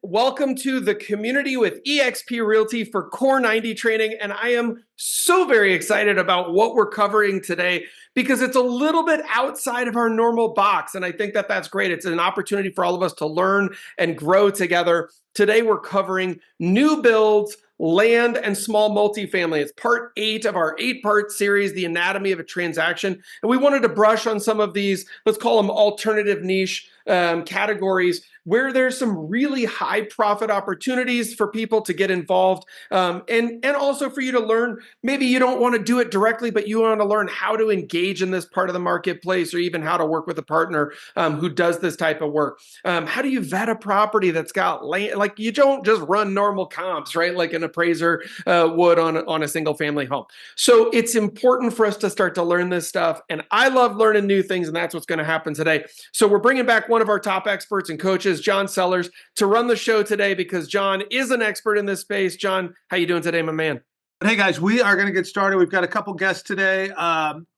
Welcome to the community with eXp Realty for Core 90 training. And I am so very excited about what we're covering today because it's a little bit outside of our normal box. And I think that that's great. It's an opportunity for all of us to learn and grow together. Today, we're covering new builds, land, and small multifamily. It's part 8 of our 8-part series, The Anatomy of a Transaction. And we wanted to brush on some of these, let's call them alternative niche categories where there's some really high profit opportunities for people to get involved, and also for you to learn. Maybe you don't want to do it directly, but you want to learn how to engage in this part of the marketplace, or even how to work with a partner who does this type of work. How do you vet a property that's got land? Like, you don't just run normal comps, right? Like an appraiser would on a single family home. So it's important for us to start to learn this stuff. And I love learning new things, and that's what's going to happen today. So we're bringing back one of our top experts and coaches, John Sellers, to run the show today because John is an expert in this space. John, how you doing today, my man? Hey guys, we are going to get started. We've got a couple guests today.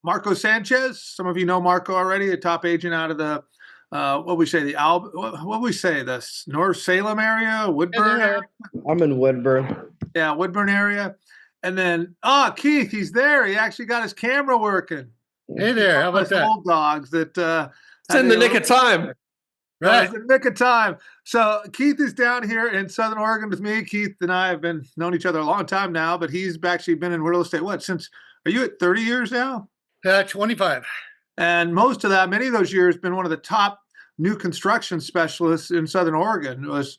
Marco Sanchez, some of you know Marco already, a top agent out of the the North Salem area, Woodburn area? I'm in Woodburn. Yeah, Woodburn area. And then Keith, he's there. He actually got his camera working. Hey there, how about that? Old dogs that it's in the nick of time. Right. It's in the nick of time. So Keith is down here in Southern Oregon with me. Keith and I have known each other a long time now, but he's actually been in real estate, are you at 30 years now? 25. And most of that, many of those years, been one of the top new construction specialists in Southern Oregon. It was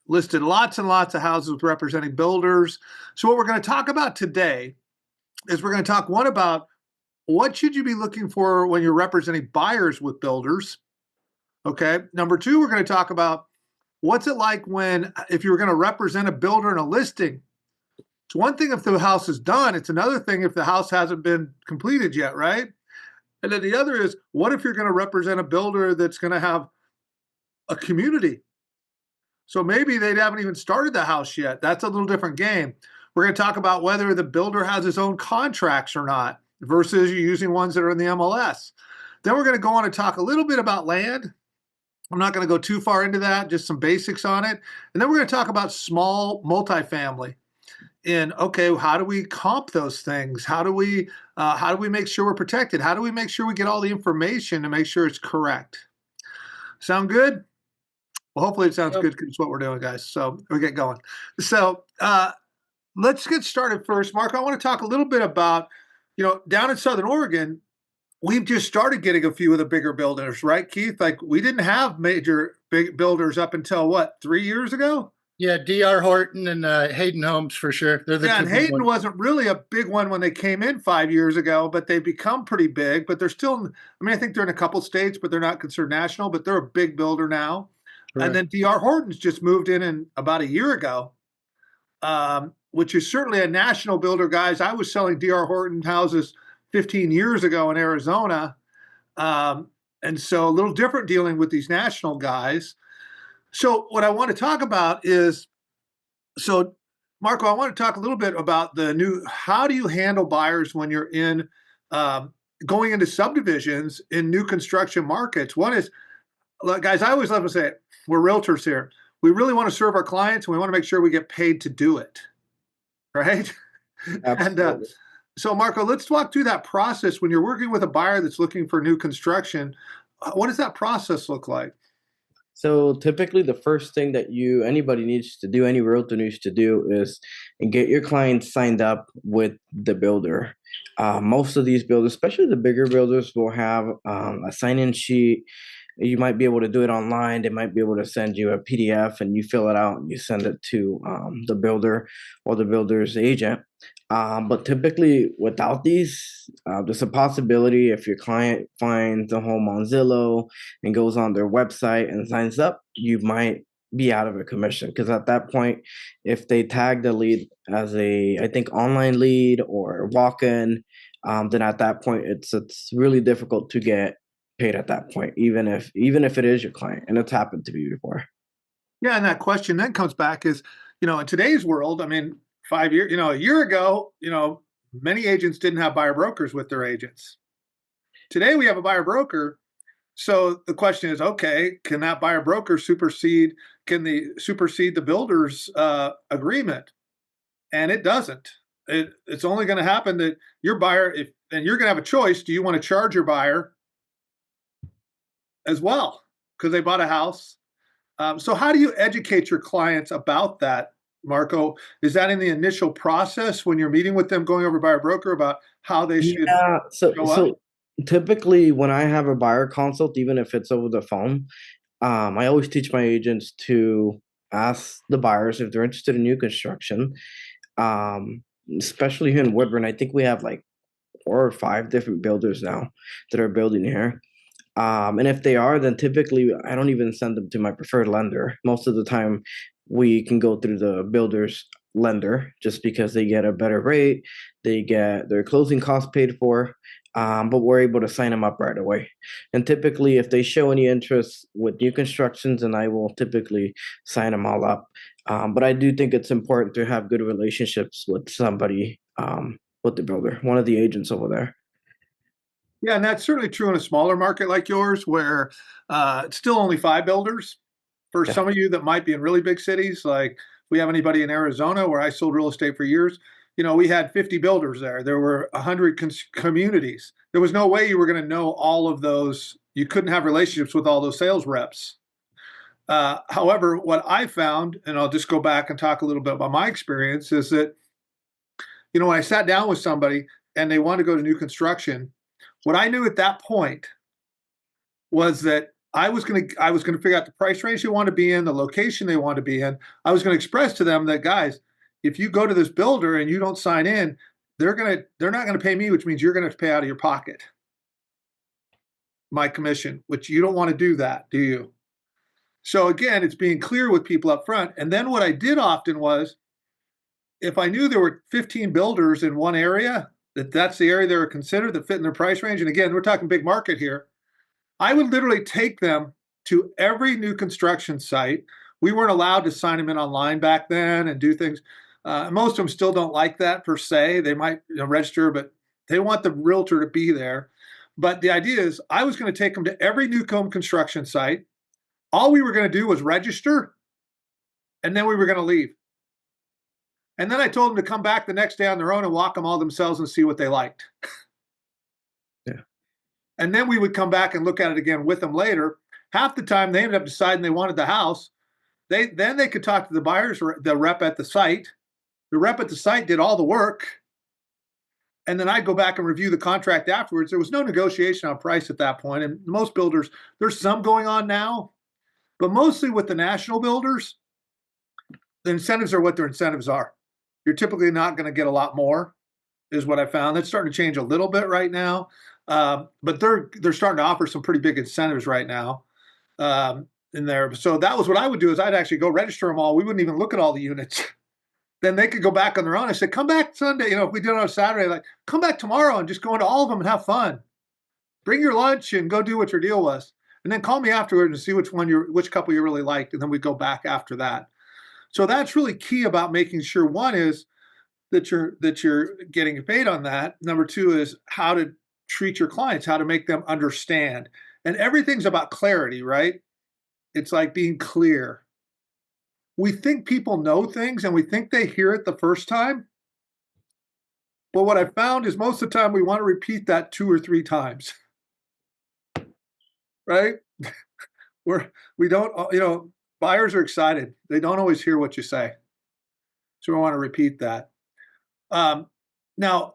listed lots and lots of houses with representing builders. So what we're going to talk about today is we're going to talk about what should you be looking for when you're representing buyers with builders. Okay. Number 2, we're going to talk about what's it like if you're going to represent a builder in a listing. It's one thing if the house is done. It's another thing if the house hasn't been completed yet, right? And then the other is, what if you're going to represent a builder that's going to have a community? So maybe they haven't even started the house yet. That's a little different game. We're going to talk about whether the builder has his own contracts or not versus you using ones that are in the MLS. Then we're going to go on and talk a little bit about land. I'm not going to go too far into that, just some basics on it. And then we're going to talk about small multifamily. How do we comp those things? How do we make sure we're protected? How do we make sure we get all the information to make sure it's correct? Sound good? Well, hopefully it sounds good because it's what we're doing, guys. So we get going. So let's get started first. Mark, I want to talk a little bit about, down in Southern Oregon, we've just started getting a few of the bigger builders, right, Keith? Like, we didn't have major big builders up until 3 years ago? Yeah, D.R. Horton and Hayden Homes for sure. They're the two and big Hayden ones. wasn't really a big one when they came in 5 years ago, but they've become pretty big. But they're still, I think they're in a couple states, but they're not considered national, but they're a big builder now. Right. And then D.R. Horton's just moved in about a year ago, which is certainly a national builder, guys. I was selling D.R. Horton houses 15 years ago in Arizona. And so a little different dealing with these national guys. So what I want to talk about is, Marco, I want to talk a little bit about how do you handle buyers when you're going into subdivisions in new construction markets? One is, guys, I always love to say it, we're realtors here. We really want to serve our clients, and we want to make sure we get paid to do it, right? Absolutely. And so, Marco, let's walk through that process when you're working with a buyer that's looking for new construction. What does that process look like? So typically the first thing that anybody needs to do, any realtor needs to do is get your clients signed up with the builder. Most of these builders, especially the bigger builders, will have a sign-in sheet. You might be able to do it online. They might be able to send you a PDF and you fill it out and you send it to the builder or the builder's agent. But typically without these, there's a possibility if your client finds a home on Zillow and goes on their website and signs up, you might be out of a commission. Because at that point, if they tag the lead as online lead or walk-in, then at that point, it's really difficult to get paid at that point, even if it is your client, and it's happened to me before. Yeah, and that question then comes back is, in today's world, 5 years, a year ago, many agents didn't have buyer brokers with their agents. Today we have a buyer broker. So the question is, okay, can that buyer broker supersede can they supersede the builder's agreement? And it doesn't. It's only going to happen that your buyer, and you're going to have a choice. Do you want to charge your buyer as well because they bought a house? So how do you educate your clients about that, Marco? Is that in the initial process when you're meeting with them, going over by a broker about how they should show up? So typically when I have a buyer consult, even if it's over the phone, I always teach my agents to ask the buyers if they're interested in new construction. Especially here in Woodburn, I think we have like 4 or 5 different builders now that are building here. And if they are, then typically I don't even send them to my preferred lender. Most of the time, we can go through the builder's lender just because they get a better rate, they get their closing costs paid for, but we're able to sign them up right away. And typically, if they show any interest with new constructions, then I will typically sign them all up. But I do think it's important to have good relationships with somebody, with the builder, one of the agents over there. Yeah, and that's certainly true in a smaller market like yours, where it's still only 5 builders. For Yeah. some of you that might be in really big cities, like we have anybody in Arizona where I sold real estate for years, we had 50 builders there. There were 100 communities. There was no way you were going to know all of those. You couldn't have relationships with all those sales reps. However, what I found, and I'll just go back and talk a little bit about my experience, is that, when I sat down with somebody and they wanted to go to new construction, what I knew at that point was that I was going to figure out the price range they want to be in, the location they want to be in. I was going to express to them that, guys, if you go to this builder and you don't sign in, they're not going to pay me, which means you're going to have to pay out of your pocket my commission, which you don't want to do that, do you? So again, it's being clear with people up front. And then what I did often was, if I knew there were 15 builders in one area, that's the area they were considered that fit in their price range. And again, we're talking big market here. I would literally take them to every new construction site. We weren't allowed to sign them in online back then and do things. Most of them still don't like that per se. They might register, but they want the realtor to be there. But the idea is I was going to take them to every new home construction site. All we were going to do was register, and then we were going to leave. And then I told them to come back the next day on their own and walk them all themselves and see what they liked. Yeah. And then we would come back and look at it again with them later. Half the time they ended up deciding they wanted the house. Then they could talk to the buyers, the rep at the site. The rep at the site did all the work. And then I'd go back and review the contract afterwards. There was no negotiation on price at that point. And most builders, there's some going on now, but mostly with the national builders, the incentives are what their incentives are. You're typically not going to get a lot more, is what I found. That's starting to change a little bit right now, but they're starting to offer some pretty big incentives right now in there. So that was what I would do, is I'd actually go register them all. We wouldn't even look at all the units. Then they could go back on their own. I said, come back Sunday. If we did it on Saturday, like, come back tomorrow and just go into all of them and have fun. Bring your lunch and go do what your deal was, and then call me afterward and see which couple you really liked, and then we go back after that. So that's really key about making sure, one is that you're getting paid on that. Number two is how to treat your clients, how to make them understand. And everything's about clarity, right? It's like being clear. We think people know things and we think they hear it the first time. But what I found is most of the time we want to repeat that 2 or 3 times. Right? We don't, buyers are excited. They don't always hear what you say. So we want to repeat that. Now,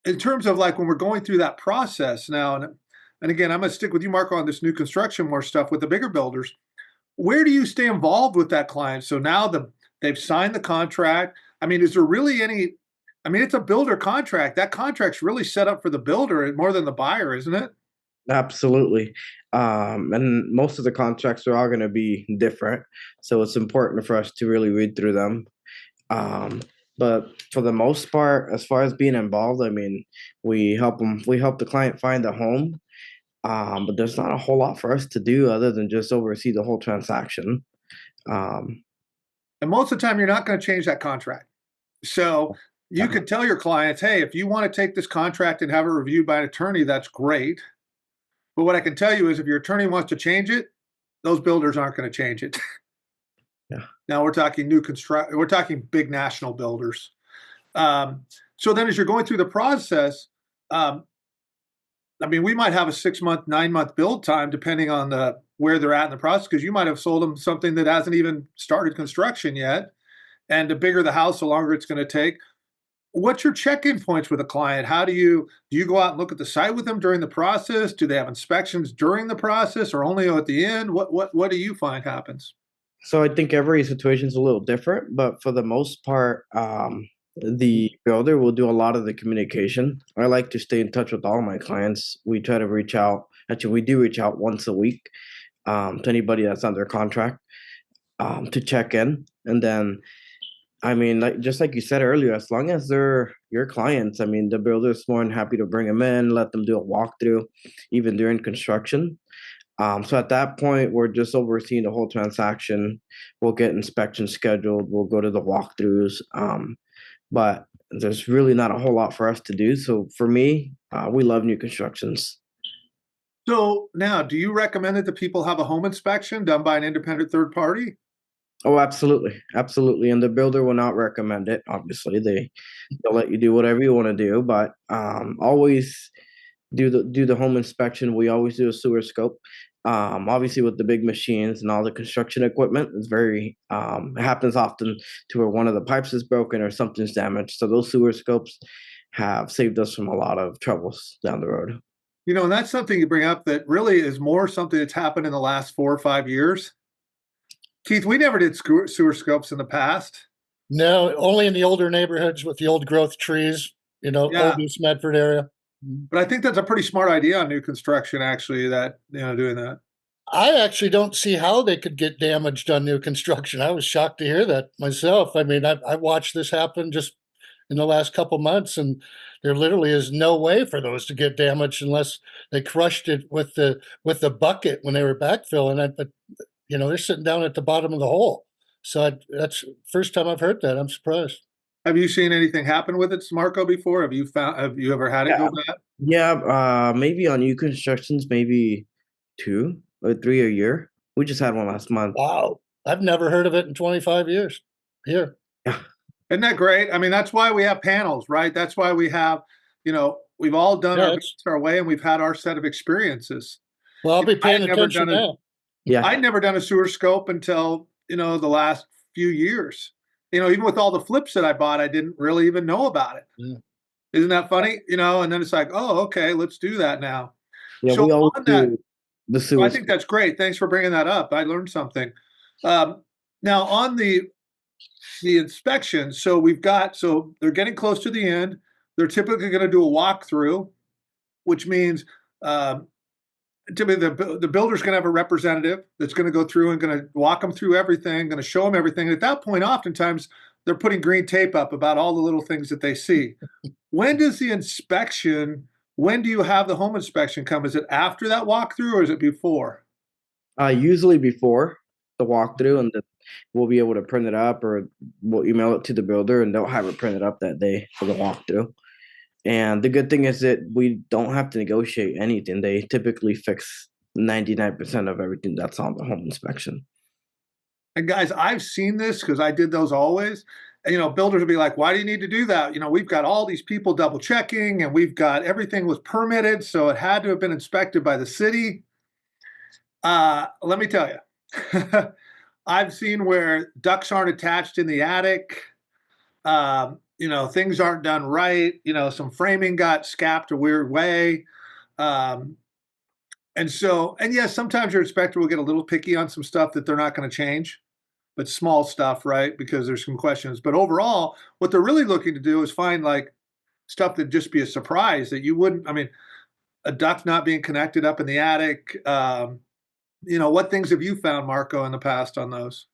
in terms of like when we're going through that process now, and again, I'm going to stick with you, Marco, on this new construction more stuff with the bigger builders. Where do you stay involved with that client? So now they've signed the contract. I mean, is there really any, it's a builder contract. That contract's really set up for the builder more than the buyer, isn't it? Absolutely. And most of the contracts are all going to be different. So it's important for us to really read through them. But for the most part, as far as being involved, we help the client find a home. But there's not a whole lot for us to do other than just oversee the whole transaction. And most of the time, you're not going to change that contract. So you could tell your clients, hey, if you want to take this contract and have it reviewed by an attorney, that's great. But what I can tell you is if your attorney wants to change it, those builders aren't going to change it. Yeah. Now we're talking we're talking big national builders. So then as you're going through the process, um, I mean, we might have a 6-month, 9-month build time, depending on where they're at in the process, because you might have sold them something that hasn't even started construction yet. And the bigger the house, the longer it's going to take. What's your check-in points with a client? How do you go out and look at the site with them during the process? Do they have inspections during the process or only at the end? What do you find happens? So I think every situation is a little different, but for the most part, the builder will do a lot of the communication. I like to stay in touch with all my clients. We try to reach out. Actually, we do reach out once a week to anybody that's under contract to check in. And then, I mean, like just like you said earlier, as long as they're your clients, I mean, the builder's more than happy to bring them in, let them do a walkthrough, even during construction. So at that point, we're just overseeing the whole transaction. We'll get inspections scheduled. We'll go to the walkthroughs. But there's really not a whole lot for us to do. So for me, we love new constructions. So now, do you recommend that the people have a home inspection done by an independent third party? Oh, absolutely, absolutely. And the builder will not recommend it. Obviously, they'll let you do whatever you want to do, but always do the home inspection. We always do a sewer scope. Obviously, with the big machines and all the construction equipment, it's very it happens often to where one of the pipes is broken or something's damaged. So those sewer scopes have saved us from a lot of troubles down the road. And that's something you bring up that really is more something that's happened in the last 4 or 5 years. Keith, we never did sewer scopes in the past. No, only in the older neighborhoods with the old growth trees, Yeah. old East Medford area. But I think that's a pretty smart idea on new construction, actually, doing that. I actually don't see how they could get damaged on new construction. I was shocked to hear that myself. I mean, I watched this happen just in the last couple months, and there literally is no way for those to get damaged unless they crushed it with the bucket when they were backfilling it. But they're sitting down at the bottom of the hole. So that's first time I've heard that. I'm surprised. Have you seen anything happen with it, Marco, before? Have you ever had it go bad? Yeah, maybe on new constructions, maybe 2 or 3 a year. We just had one last month. Wow. I've never heard of it in 25 years here. Yeah. Isn't that great? I mean, that's why we have panels, right? That's why we have, we've all done our way and we've had our set of experiences. Well, I'll be paying attention now. Yeah. I'd never done a sewer scope until, the last few years. Even with all the flips that I bought, I didn't really even know about it. Yeah. Isn't that funny? And then it's like, oh, okay, let's do that now. Yeah, so we always on that, do the sewer. I think that's great. Thanks for bringing that up. I learned something. Now on the inspection, so they're getting close to the end. They're typically going to do a walkthrough, which means typically the builder's going to have a representative that's going to go through and going to walk them through everything, going to show them everything. And at that point, oftentimes they're putting green tape up about all the little things that they see. When do you have the home inspection come? Is it after that walkthrough or is it before? Usually before the walkthrough, and then we'll be able to print it up or we'll email it to the builder and they'll have it printed up that day for the walkthrough. And the good thing is that we don't have to negotiate anything. They typically fix 99% of everything that's on the home inspection. And guys, I've seen this because I did those always. And, builders will be like, why do you need to do that? We've got all these people double checking and we've got everything was permitted. So it had to have been inspected by the city. Let me tell you, I've seen where ducts aren't attached in the attic. Things aren't done right. Some framing got scapped a weird way. And yes, sometimes your inspector will get a little picky on some stuff that they're not going to change, but small stuff, right? Because there's some questions. But overall, what they're really looking to do is find like stuff that'd just be a surprise that you wouldn't. I mean, a duct not being connected up in the attic. What things have you found, Marco, in the past on those?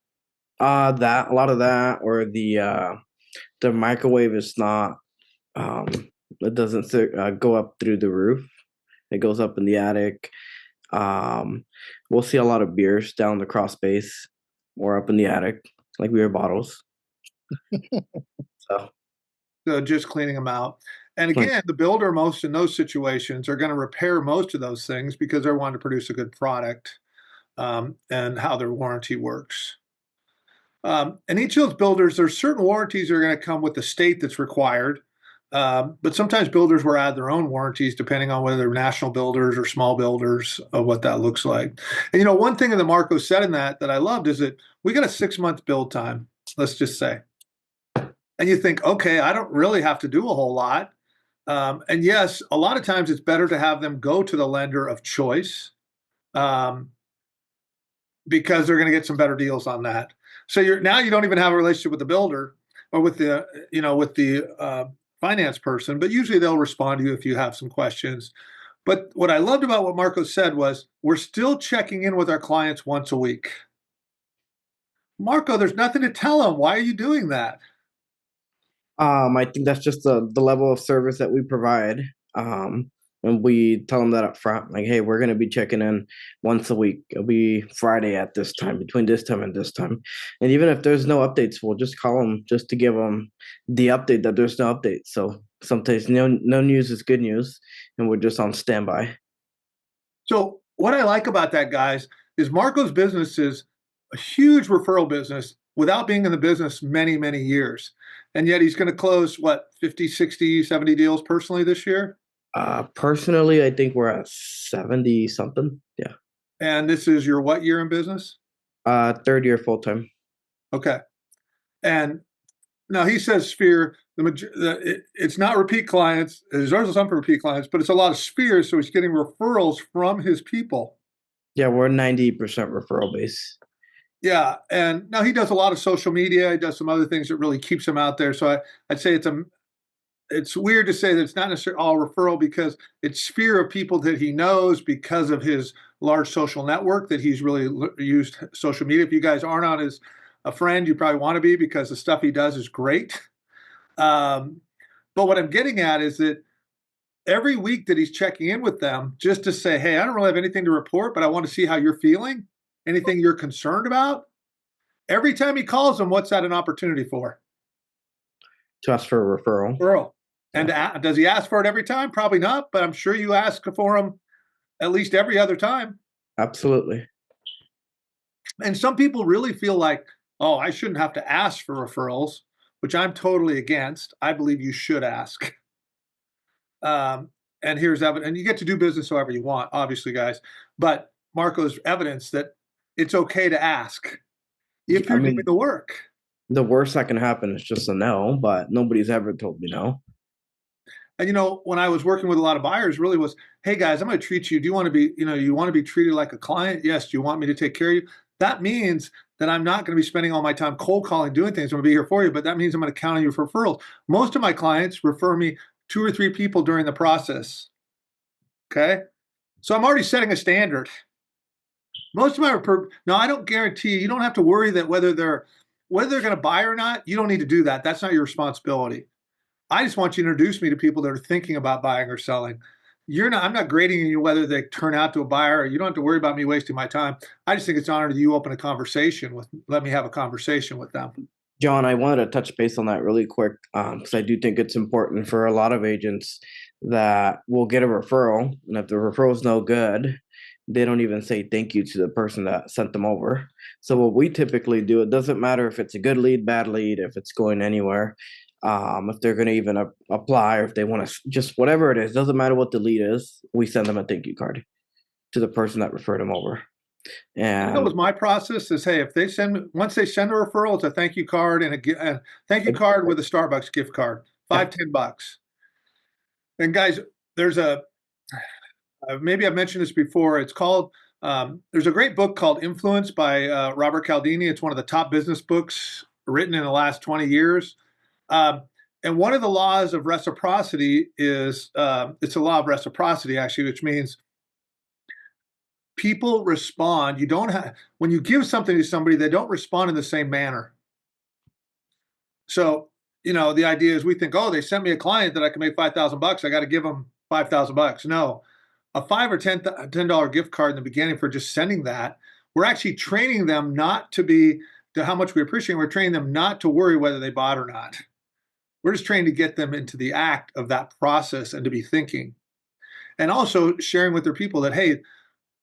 That a lot of that, or the microwave is not it doesn't go up through the roof. It goes up in the attic. We'll see a lot of beers down the crawl space or up in the attic, like beer bottles. So just cleaning them out. And again, the builder, most in those situations, are going to repair most of those things because they're wanting to produce a good product, and how their warranty works. And each of those builders, there's certain warranties that are going to come with the state that's required. But sometimes builders will add their own warranties depending on whether they're national builders or small builders, what that looks like. And, one thing that Marco said in that I loved is that we got a 6-month build time, let's just say. And you think, okay, I don't really have to do a whole lot. And yes, a lot of times it's better to have them go to the lender of choice because they're going to get some better deals on that. So now you don't even have a relationship with the builder or with the finance person, but usually they'll respond to you if you have some questions. But what I loved about what Marco said was we're still checking in with our clients once a week. Marco, there's nothing to tell them. Why are you doing that? I think that's just the level of service that we provide. And we tell them that up front, like, hey, we're going to be checking in once a week. It'll be Friday at this time, between this time and this time. And even if there's no updates, we'll just call them just to give them the update that there's no update. So sometimes no news is good news, and we're just on standby. So what I like about that, guys, is Marco's business is a huge referral business without being in the business many, many years. And yet he's going to close, 50, 60, 70 deals personally this year? Personally, I think we're at 70 something. Yeah. And this is your what year in business? Third year full time. Okay. And now he says Sphere, it's not repeat clients. There's also some repeat clients, but it's a lot of Spheres. So he's getting referrals from his people. Yeah, we're 90% referral base. Yeah. And now he does a lot of social media. He does some other things that really keeps him out there. So I'd say it's weird to say that it's not necessarily all referral because it's sphere of people that he knows because of his large social network that he's really used social media. If you guys aren't on a friend, you probably want to be because the stuff he does is great. But what I'm getting at is that every week that he's checking in with them just to say, hey, I don't really have anything to report, but I want to see how you're feeling, anything you're concerned about. Every time he calls them, what's that an opportunity for? To ask for a referral. Referral. And does he ask for it every time? Probably not, but I'm sure you ask for him at least every other time. Absolutely. And some people really feel like, oh, I shouldn't have to ask for referrals, which I'm totally against. I believe you should ask. And here's evidence. And you get to do business however you want, obviously, guys. But Marco's evidence that it's okay to ask if you're doing the work. The worst that can happen is just a no, but nobody's ever told me no. And when I was working with a lot of buyers, really was, hey guys, I'm going to treat you. Do you want to be, you want to be treated like a client? Yes. Do you want me to take care of you? That means that I'm not going to be spending all my time cold calling, doing things. I'm going to be here for you, but that means I'm going to count on you for referrals. Most of my clients refer me 2 or 3 people during the process. Okay. So I'm already setting a standard. Most of my now I don't guarantee you don't have to worry that whether they're going to buy or not. You don't need to do that. That's not your responsibility. I just want you to introduce me to people that are thinking about buying or selling. I'm not grading you whether they turn out to a buyer. Or you don't have to worry about me wasting my time. I just think it's an honor that you open a conversation let me have a conversation with them. John, I wanted to touch base on that really quick because I do think it's important for a lot of agents that will get a referral. And if the referral is no good, they don't even say thank you to the person that sent them over. So what we typically do, it doesn't matter if it's a good lead, bad lead, if it's going anywhere. If they're going to even apply or if they want to, just whatever it is, doesn't matter what the lead is, we send them a thank you card to the person that referred them over. And that was my process is, hey, once they send a referral, it's a thank you card and a thank you card with a Starbucks gift card, $5-10. And guys, there's maybe I've mentioned this before. It's called, there's a great book called Influence by Robert Cialdini. It's one of the top business books written in the last 20 years. And one of the laws of reciprocity is, it's a law of reciprocity, actually, which means people respond. When you give something to somebody, they don't respond in the same manner. So, the idea is we think, oh, they sent me a client that I can make $5,000. I got to give them $5,000. No, a $5 or $10 gift card in the beginning for just sending that. We're actually training them not to how much we appreciate. We're training them not to worry whether they bought or not. We're just trying to get them into the act of that process and to be thinking. And also sharing with their people that, hey,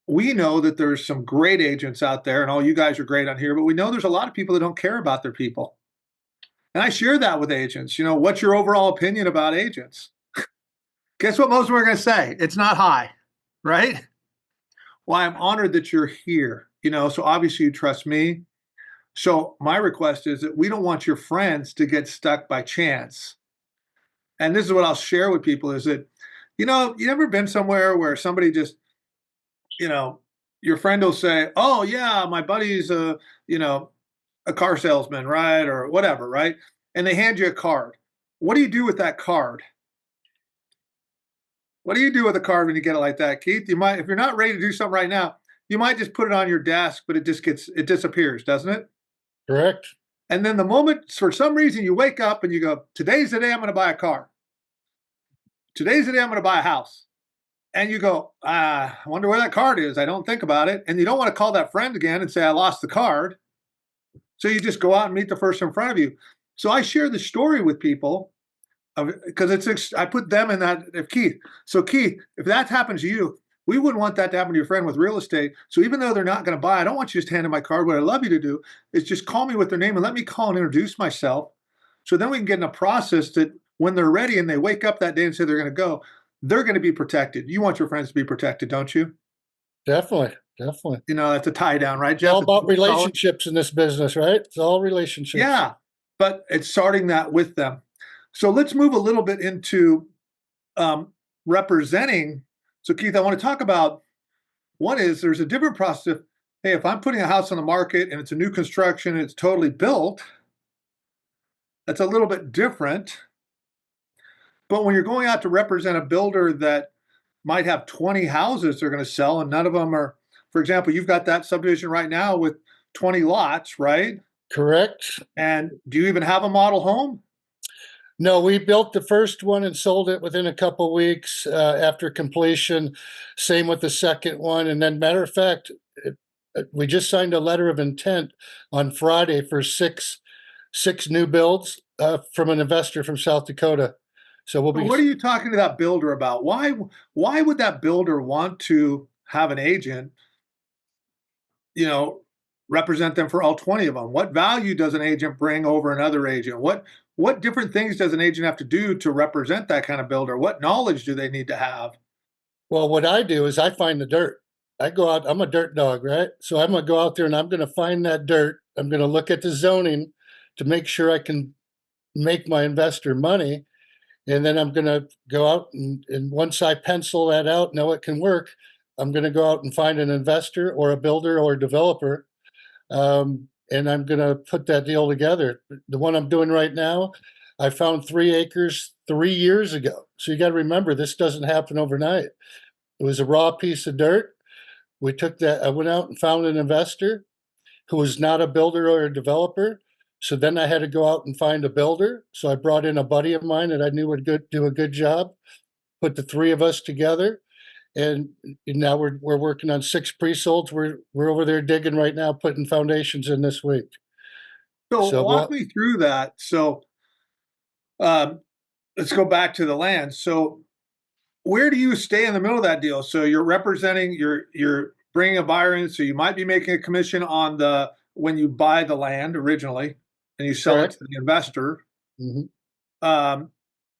we know that there's some great agents out there, and all you guys are great on here, but we know there's a lot of people that don't care about their people. And I share that with agents. You know, what's your overall opinion about agents? Guess what most of them are going to say? It's not high, right? Well, I'm honored that you're here. You know, so obviously you trust me. So my request is that we don't want your friends to get stuck by chance. And this is what I'll share with people is that, you know, you ever been somewhere where somebody just, you know, your friend will say, oh yeah, my buddy's you know, a car salesman, right? Or whatever, right? And they hand you a card. What do you do with that card? What do you do with a card when you get it like that, Keith? You might, if you're not ready to do something right now, you might just put it on your desk, but it disappears, doesn't it? Correct. And then the moment, for some reason, you wake up and you go, today's the day I'm going to buy a car. Today's the day I'm going to buy a house. And you go, I wonder where that card is. I don't think about it. And you don't want to call that friend again and say, I lost the card. So you just go out and meet the person in front of you. So I share the story with people because I put them in that. If Keith, if that happens to you, we wouldn't want that to happen to your friend with real estate. So even though they're not going to buy, I don't want you to just hand in my card. What I'd love you to do is just call me with their name and let me call and introduce myself. So then we can get in a process that when they're ready and they wake up that day and say they're going to go, they're going to be protected. You want your friends to be protected, don't you? Definitely. Definitely. You know, that's a tie down, right, It's Jeff? all about relationships in this business, right? It's all relationships. Yeah, but it's starting that with them. So let's move a little bit into representing. So Keith, I want to talk about one is there's a different process. Hey, if I'm putting a house on the market and it's a new construction and it's totally built, that's a little bit different. But when you're going out to represent a builder that might have 20 houses they're going to sell and none of them are, for example, you've got that subdivision right now with 20 lots, right? Correct. And do you even have a model home? No, we built the first one and sold it within a couple weeks after completion. Same with the second one. And then, matter of fact, we just signed a letter of intent on Friday for six new builds from an investor from South Dakota. So we'll be. What are you talking to that builder about? Why would that builder want to have an agent, you know, represent them for all 20 of them? What value does an agent bring over another agent? What different things does an agent have to do to represent that kind of builder? What knowledge do they need to have? Well, what I do is I find the dirt. I go out, I'm a dirt dog, right? So I'm going to go out there and I'm going to find that dirt. I'm going to look at the zoning to make sure I can make my investor money. And then I'm going to go out and once I pencil that out, know it can work, I'm going to go out and find an investor or a builder or a developer. And I'm going to put that deal together. The one I'm doing right now, I found 3 acres 3 years ago. So you got to remember, this doesn't happen overnight. It was a raw piece of dirt. We took that, I went out and found an investor who was not a builder or a developer. So then I had to go out and find a builder. So I brought in a buddy of mine that I knew would do a good job, put the 3 of us together. And now we're working on 6 pre-solds. We're over there digging right now, putting foundations in this week. So walk me through that. So let's go back to the land. So where do you stay in the middle of that deal? So you're representing, you're bringing a buyer in, so you might be making a commission on when you buy the land originally and you sell Correct. it to the investor. Mm-hmm.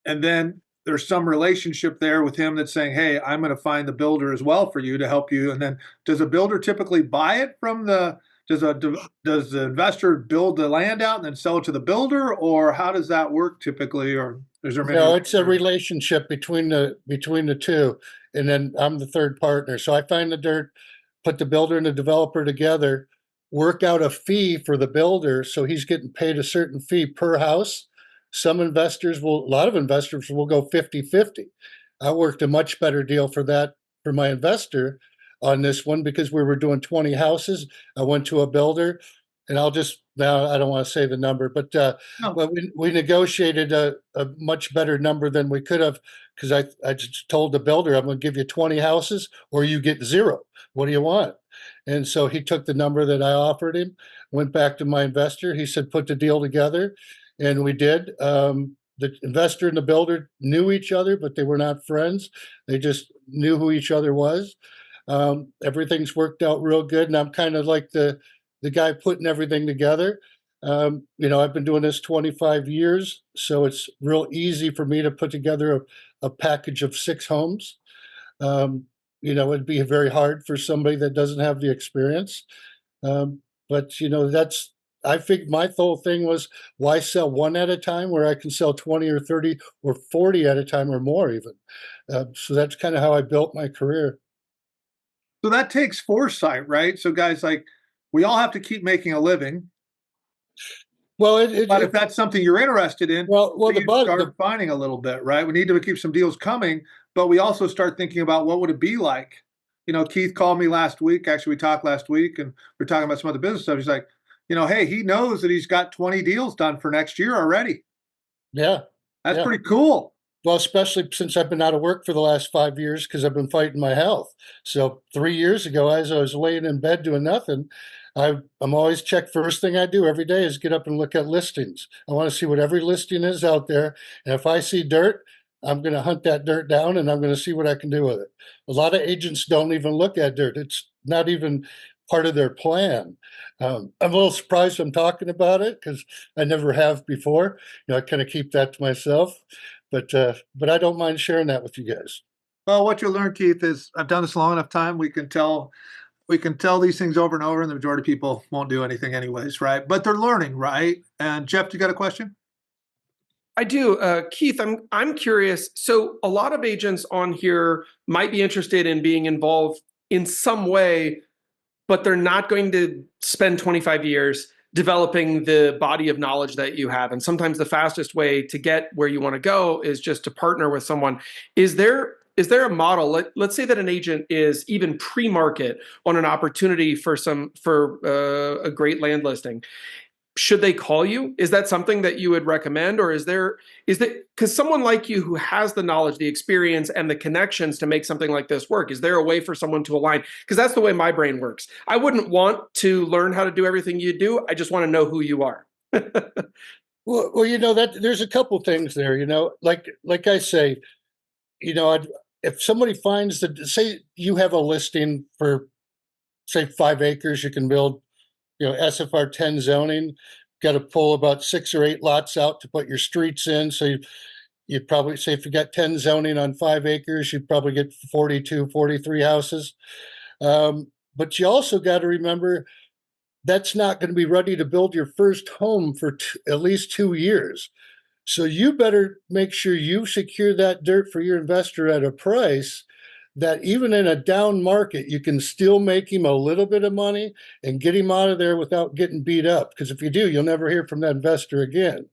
And then there's some relationship there with him that's saying, hey, I'm going to find the builder as well for you to help you. And then does a builder typically buy it from does the investor build the land out and then sell it to the builder, or how does that work typically? Or is there No, it's a relationship between the two, and then I'm the third partner. So I find the dirt, put the builder and the developer together, work out a fee for the builder, so he's getting paid a certain fee per house. A lot of investors will go 50-50. I worked a much better deal for my investor on this one because we were doing 20 houses. I went to a builder, and I don't want to say the number, but we negotiated a much better number than we could have, because I just told the builder, I'm going to give you 20 houses or you get 0. What do you want? And so he took the number that I offered him, went back to my investor. He said, put the deal together. And we did. The investor and the builder knew each other, but they were not friends. They just knew who each other was. Everything's worked out real good, and I'm kind of like the guy putting everything together. I've been doing this 25 years, so it's real easy for me to put together a package of 6 homes. Um, it'd be very hard for somebody that doesn't have the experience. But that's I think my whole thing was, why sell one at a time where I can sell 20 or 30 or 40 at a time or more even. So that's kind of how I built my career. So that takes foresight, right? So guys, like, we all have to keep making a living, Well, but if that's something you're interested in, well, we the need to start finding a little bit, right? We need to keep some deals coming, but we also start thinking about what would it be like. Keith called me last week. Actually, we talked last week, and we're talking about some other business stuff. He's like, hey, he knows that he's got 20 deals done for next year already. Yeah, That's yeah. pretty cool. Well, especially since I've been out of work for the last 5 years because I've been fighting my health. So 3 years ago, as I was laying in bed doing nothing, I'm always check. First thing I do every day is get up and look at listings. I want to see what every listing is out there, and if I see dirt, I'm going to hunt that dirt down, and I'm going to see what I can do with it. A lot of agents don't even look at dirt; it's not even part of their plan. I'm a little surprised I'm talking about it because I never have before. I kind of keep that to myself. But I don't mind sharing that with you guys. Well, what you'll learn, Keith, is I've done this long enough time. We can tell these things over and over, and the majority of people won't do anything anyways, right? But they're learning, right? And Jeff, you got a question? I do. Keith, I'm curious. So a lot of agents on here might be interested in being involved in some way, but they're not going to spend 25 years developing the body of knowledge that you have. And sometimes the fastest way to get where you want to go is just to partner with someone. Is there a model? Let's say that an agent is even pre-market on an opportunity for a great land listing. Should they call you? Is that something that you would recommend? Or is that because someone like you who has the knowledge, the experience, and the connections to make something like this work, is there a way for someone to align? Because that's the way my brain works. I wouldn't want to learn how to do everything you do. I just want to know who you are. Well, that there's a couple things there. Like I say, if somebody finds say you have a listing for, say, 5 acres, you can build, SFR 10 zoning. Got to pull about 6 or 8 lots out to put your streets in. So you'd probably say, if you got 10 zoning on 5 acres, you'd probably get 42, 43 houses. But you also got to remember, that's not going to be ready to build your first home for at least 2 years. So you better make sure you secure that dirt for your investor at a price that even in a down market, you can still make him a little bit of money and get him out of there without getting beat up. Because if you do, you'll never hear from that investor again.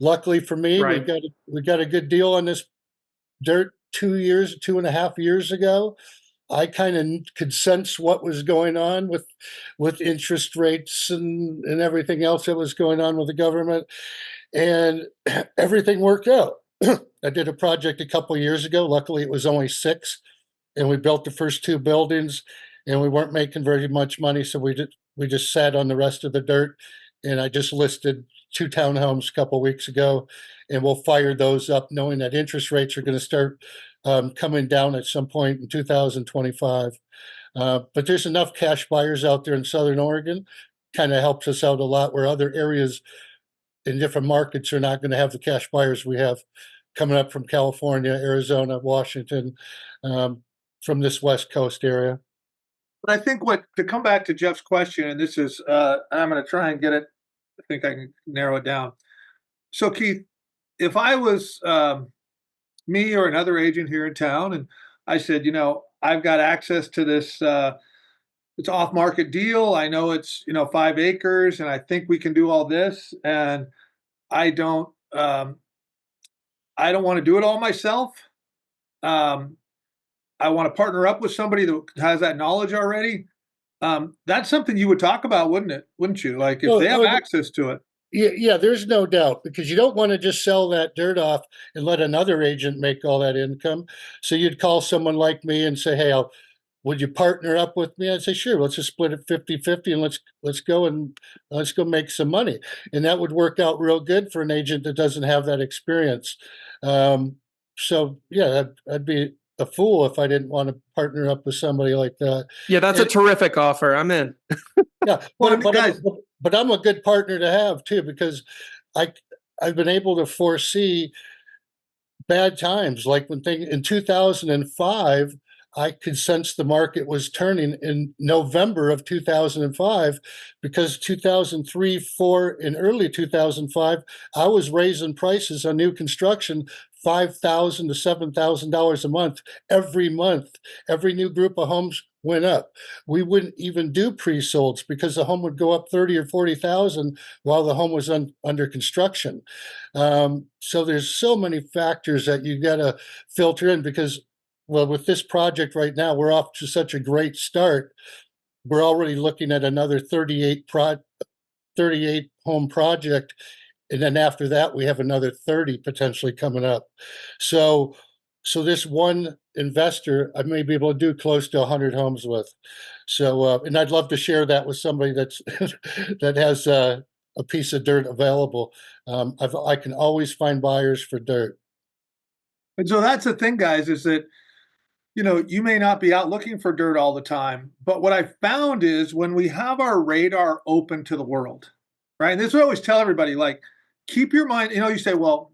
Luckily for me, Right. we got a good deal on this dirt 2.5 years ago. I kind of could sense what was going on with interest rates and everything else that was going on with the government, and everything worked out. I did a project a couple of years ago. Luckily, it was only 6, and we built the first 2 buildings, and we weren't making very much money, so we just sat on the rest of the dirt. And I just listed 2 townhomes a couple of weeks ago, and we'll fire those up, knowing that interest rates are going to start coming down at some point in 2025. But there's enough cash buyers out there in Southern Oregon. Kind of helps us out a lot, where other areas in different markets are not going to have the cash buyers we have coming up from California, Arizona, Washington, from this West Coast area. But I think to come back to Jeff's question, and this is, I'm going to try and get it. I think I can narrow it down. So Keith, if I was me or another agent here in town, and I said, I've got access to this, it's off-market deal. I know it's 5 acres, and I think we can do all this, and I don't want to do it all myself. I want to partner up with somebody that has that knowledge already. That's something you would talk about, wouldn't you? Like, if they have access to it. Yeah, there's no doubt, because you don't want to just sell that dirt off and let another agent make all that income. So you'd call someone like me and say, hey, would you partner up with me? I'd say, sure, let's just split it 50-50, and let's go make some money. And that would work out real good for an agent that doesn't have that experience. So yeah, I'd be a fool if I didn't want to partner up with somebody like that. Yeah, that's a And, terrific offer. I'm in. yeah, Well, but I'm a good partner to have too, because I I've been able to foresee bad times. Like when in 2005, I could sense the market was turning in November of 2005, because 2003, 4, and early 2005, I was raising prices on new construction $5,000 to $7,000 a month every month. Every new group of homes went up. We wouldn't even do pre-solds because the home would go up 30 or 40,000 while the home was under construction. So there's so many factors that you got to filter in, because, well, with this project right now, we're off to such a great start. We're already looking at another 38 home project. And then after that, we have another 30 potentially coming up. So this one investor, I may be able to do close to 100 homes with. So, and I'd love to share that with somebody that's that has a piece of dirt available. I can always find buyers for dirt. And so that's the thing, guys, is that, you may not be out looking for dirt all the time, but what I found is when we have our radar open to the world, right? And this is what I always tell everybody, like, keep your mind, you say, well,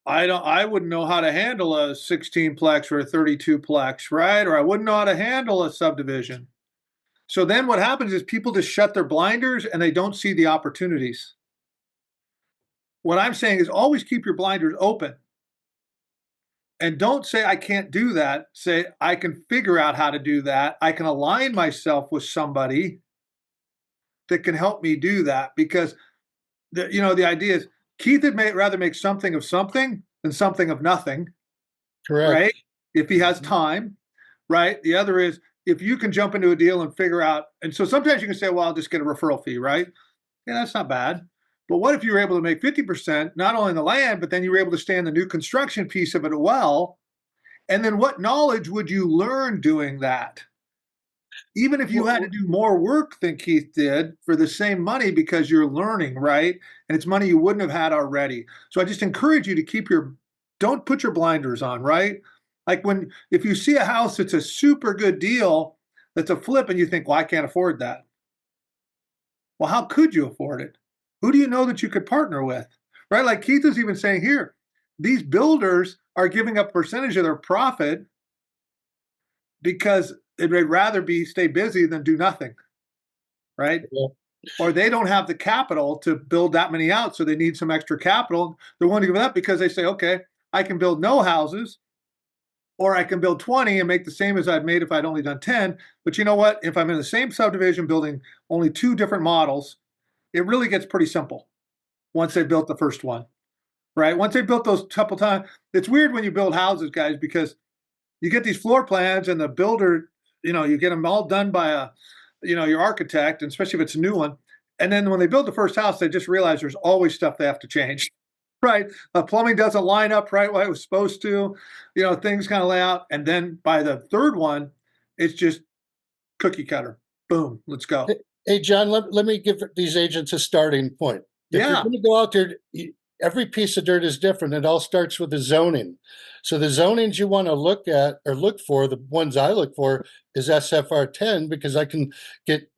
I wouldn't know how to handle a 16-plex or a 32-plex, right? Or I wouldn't know how to handle a subdivision. So then what happens is people just shut their blinders and they don't see the opportunities. What I'm saying is always keep your blinders open. And don't say, I can't do that. Say, I can figure out how to do that. I can align myself with somebody that can help me do that. Because, the idea is Keith would rather make something of something than something of nothing. Correct. Right? If he has time, right? The other is if you can jump into a deal and figure out. And so sometimes you can say, well, I'll just get a referral fee, right? Yeah, that's not bad. But what if you were able to make 50%, not only in the land, but then you were able to stay in the new construction piece of it as well? And then what knowledge would you learn doing that? Even if you had to do more work than Keith did for the same money, because you're learning, right? And it's money you wouldn't have had already. So I just encourage you to don't put your blinders on, right? Like if you see a house that's a super good deal, that's a flip, and you think, well, I can't afford that. Well, how could you afford it? Who do you know that you could partner with, right? Like Keith is even saying here, these builders are giving up a percentage of their profit because they'd rather stay busy than do nothing, right? Yeah. Or they don't have the capital to build that many out, so they need some extra capital. They're willing to give it up because they say, okay, I can build no houses, or I can build 20 and make the same as I'd made if I'd only done 10. But you know what? If I'm in the same subdivision building only 2 different models, it really gets pretty simple once they built the first one, right? Once they built those couple times, it's weird when you build houses, guys, because you get these floor plans and the builder, you get them all done by your architect, and especially if it's a new one. And then when they build the first house, they just realize there's always stuff they have to change, right? Plumbing doesn't line up right what it was supposed to, things kind of lay out. And then by the third one, it's just cookie cutter. Boom, let's go. Hey, John, let me give these agents a starting point. If you're going to go out there, every piece of dirt is different. It all starts with the zoning. So the zonings you want to look at or look for, the ones I look for, is SFR 10, because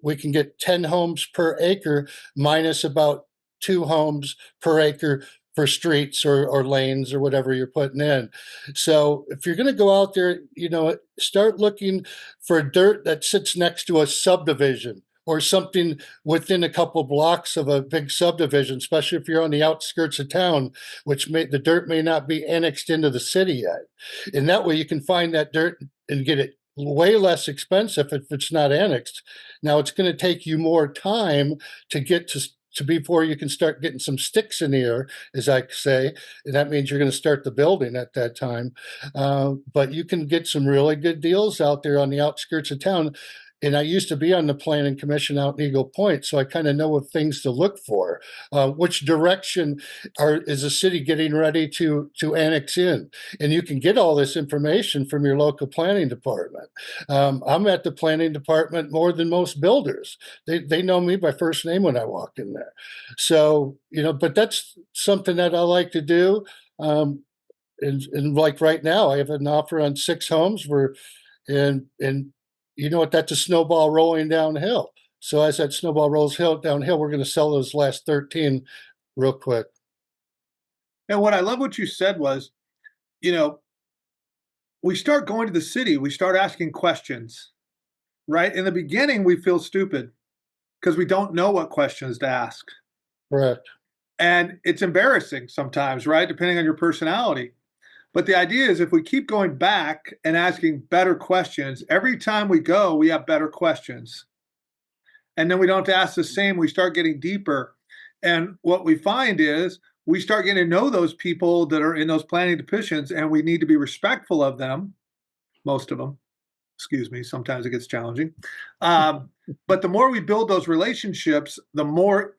we can get 10 homes per acre minus about 2 homes per acre for streets or lanes or whatever you're putting in. So if you're going to go out there, start looking for dirt that sits next to a subdivision or something within a couple blocks of a big subdivision, especially if you're on the outskirts of town, the dirt may not be annexed into the city yet. And that way you can find that dirt and get it way less expensive if it's not annexed. Now it's going to take you more time to get to before you can start getting some sticks in the air, as I say, and that means you're going to start the building at that time. But you can get some really good deals out there on the outskirts of town. And I used to be on the planning commission out in Eagle Point, so I kind of know what things to look for. Which direction is the city getting ready to annex in? And you can get all this information from your local planning department. I'm at the planning department more than most builders. They know me by first name when I walk in there. So, but that's something that I like to do. and like right now, I have an offer on 6 homes where, and you know what, that's a snowball rolling downhill. So as that snowball rolls downhill, we're going to sell those last 13 real quick. And what I love what you said was, you know, we start going to the city, we start asking questions, right? In the beginning, we feel stupid because we don't know what questions to ask. Correct. And it's embarrassing sometimes, right? Depending on your personality. But the idea is if we keep going back and asking better questions, every time we go, we have better questions. And then we don't have to ask the same, we start getting deeper. And what we find is we start getting to know those people that are in those planning positions, and we need to be respectful of them, most of them. Excuse me, sometimes it gets challenging. But the more we build those relationships, the more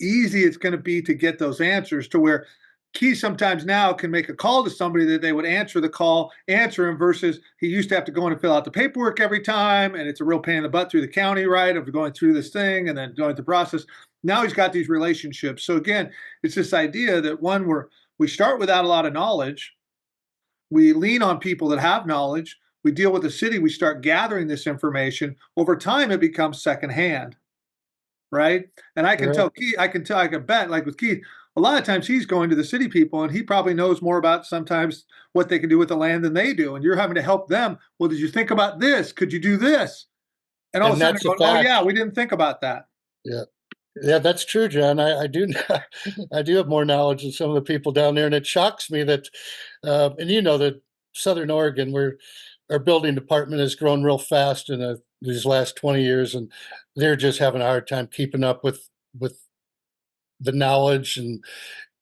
easy it's going to be to get those answers, to where Key sometimes now can make a call to somebody that they would answer the call, answer him, versus he used to have to go in and fill out the paperwork every time. And it's a real pain in the butt through the county, right, of going through this thing and then going through the process. Now he's got these relationships. So again, it's this idea that one, we start without a lot of knowledge. We lean on people that have knowledge. We deal with the city. We start gathering this information. Over time, it becomes secondhand, right? And I can tell Keith, I can bet, like with Keith, a lot of times he's going to the city people and he probably knows more about sometimes what they can do with the land than they do. And you're having to help them. Well, did you think about this? Could you do this? And all of a sudden, going, oh yeah, we didn't think about that. Yeah. Yeah, that's true, John. I do I do have more knowledge than some of the people down there, and it shocks me that, and you know that Southern Oregon, where our building department has grown real fast in these last 20 years, and they're just having a hard time keeping up with the knowledge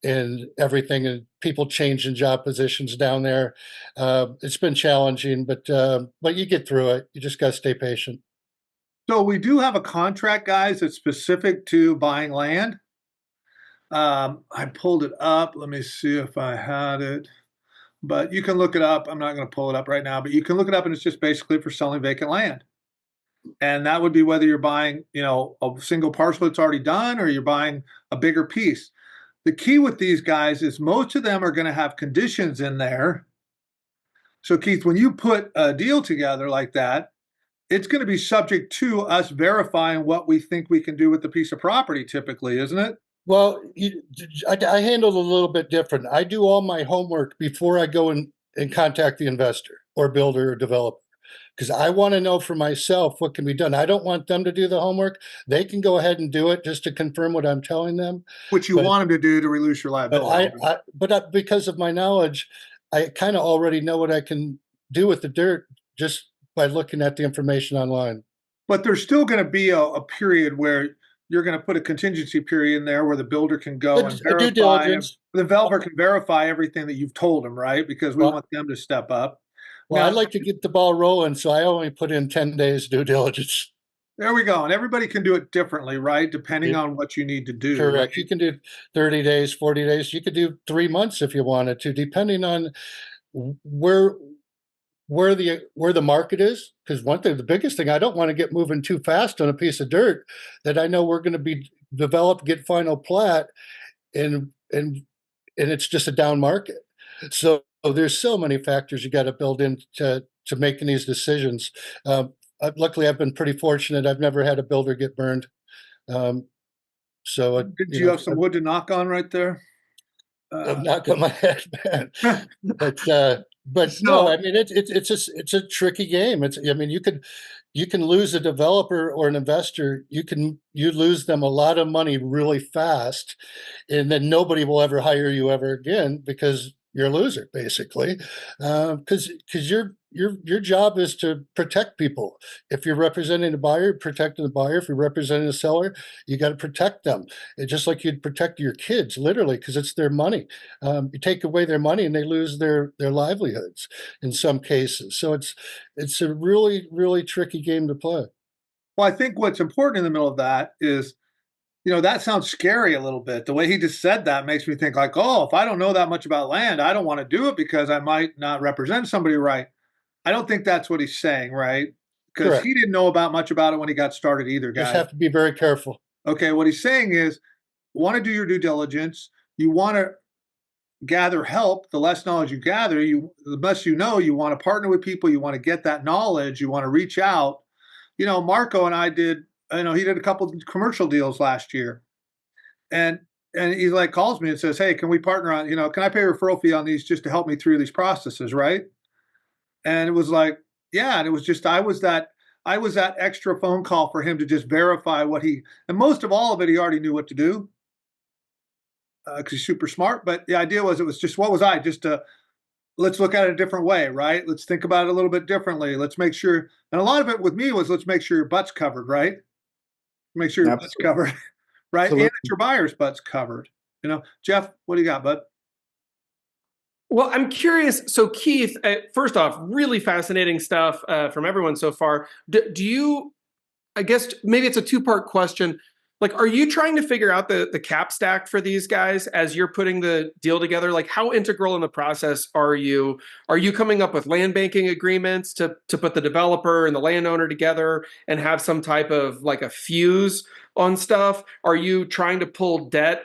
and everything, and people changing job positions down there. It's been challenging, but you get through it. You just got to stay patient. So we do have a contract, guys, that's specific to buying land. I pulled it up. Let me see if I had it. But you can look it up. I'm not going to pull it up right now, but you can look it up, and it's just basically for selling vacant land. And that would be whether you're buying, you know, a single parcel that's already done, or you're buying a bigger piece. The key with these guys is most of them are going to have conditions in there. So Keith, when you put a deal together like that, it's going to be subject to us verifying what we think we can do with the piece of property, typically, isn't it? Well, I handle it a little bit different. I do all my homework before I go and contact the investor or builder or developer, because I want to know for myself what can be done. I don't want them to do the homework. They can go ahead and do it just to confirm what I'm telling them. Which you want them to do to reduce your liability. But because of my knowledge, I kind of already know what I can do with the dirt just by looking at the information online. But there's still going to be a period where you're going to put a contingency period in there where the builder can go and verify. Due diligence. The developer can verify everything that you've told them, right? Because we want them to step up. Well, I'd like to get the ball rolling, so I only put in 10 days due diligence. There we go. And everybody can do it differently, right? Depending on what you need to do. Correct. Right? You can do 30 days, 40 days. You could do 3 months if you wanted to, depending on where the market is. Because one thing, the biggest thing, I don't want to get moving too fast on a piece of dirt that I know we're going to be developed, get final plat, and it's just a down market. So there's so many factors you got to build into making these decisions. Luckily, I've been pretty fortunate. I've never had a builder get burned. So did you have some wood to knock on right there? Knock on my head, man. But no, I mean it's a tricky game. You can lose a developer or an investor. You lose them a lot of money really fast, and then nobody will ever hire you ever again because you're a loser, basically. Because your job is to protect people. If you're representing a buyer, protecting the buyer. If you're representing a seller, you got to protect them. It's just like you'd protect your kids, literally, because it's their money. You take away their money and they lose their livelihoods in some cases. So it's a really, really tricky game to play. Well, I think what's important in the middle of that is, you know, that sounds scary a little bit. The way he just said that makes me think like, oh, if I don't know that much about land, I don't want to do it because I might not represent somebody right. I don't think that's what he's saying, right? Because he didn't know much about it when he got started either, guys. Just have to be very careful. Okay, what he's saying is, want to do your due diligence. You want to gather help, the less knowledge you gather, the less you know, you want to partner with people, you want to get that knowledge, you want to reach out. Marco and I did, he did a couple of commercial deals last year. And he like calls me and says, "Hey, can we partner on, can I pay a referral fee on these just to help me through these processes?" Right. And it was like, yeah. And it was just, I was that extra phone call for him to just verify and most of all of it, he already knew what to do. Because he's super smart. But the idea was, it was just, what was I? Just let's look at it a different way, right? Let's think about it a little bit differently. Let's make sure. And a lot of it with me was, let's make sure your butt's covered, right? Make sure your butt's covered, right? Absolutely. And that your buyer's butt's covered. Jeff, what do you got, bud? Well, I'm curious. So, Keith, first off, really fascinating stuff from everyone so far. Do you, I guess maybe it's a two-part question. Like, are you trying to figure out the cap stack for these guys as you're putting the deal together? Like, how integral in the process are you? Are you coming up with land banking agreements to put the developer and the landowner together and have some type of like a fuse on stuff? Are you trying to pull debt,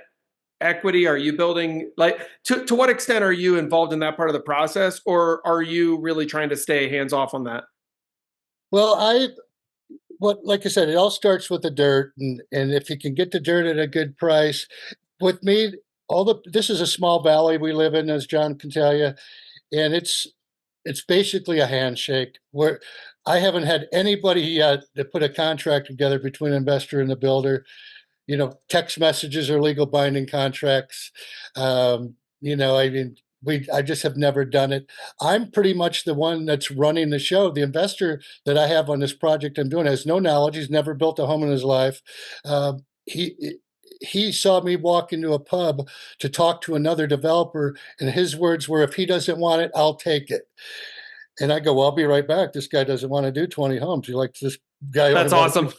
equity? Are you building, like, to what extent are you involved in that part of the process? Or are you really trying to stay hands off on that? Well, like I said, it all starts with the dirt, and if you can get the dirt at a good price, with me, this is a small valley we live in, as John can tell you, and it's basically a handshake. Where I haven't had anybody yet to put a contract together between an investor and the builder. Text messages are legal binding contracts. I just have never done it. I'm pretty much the one that's running the show. The investor that I have on this project I'm doing has no knowledge. He's never built a home in his life. He saw me walk into a pub to talk to another developer, and his words were, "If he doesn't want it, I'll take it." And I go, "Well, I'll be right back. This guy doesn't want to do 20 homes. He likes this guy." That's awesome.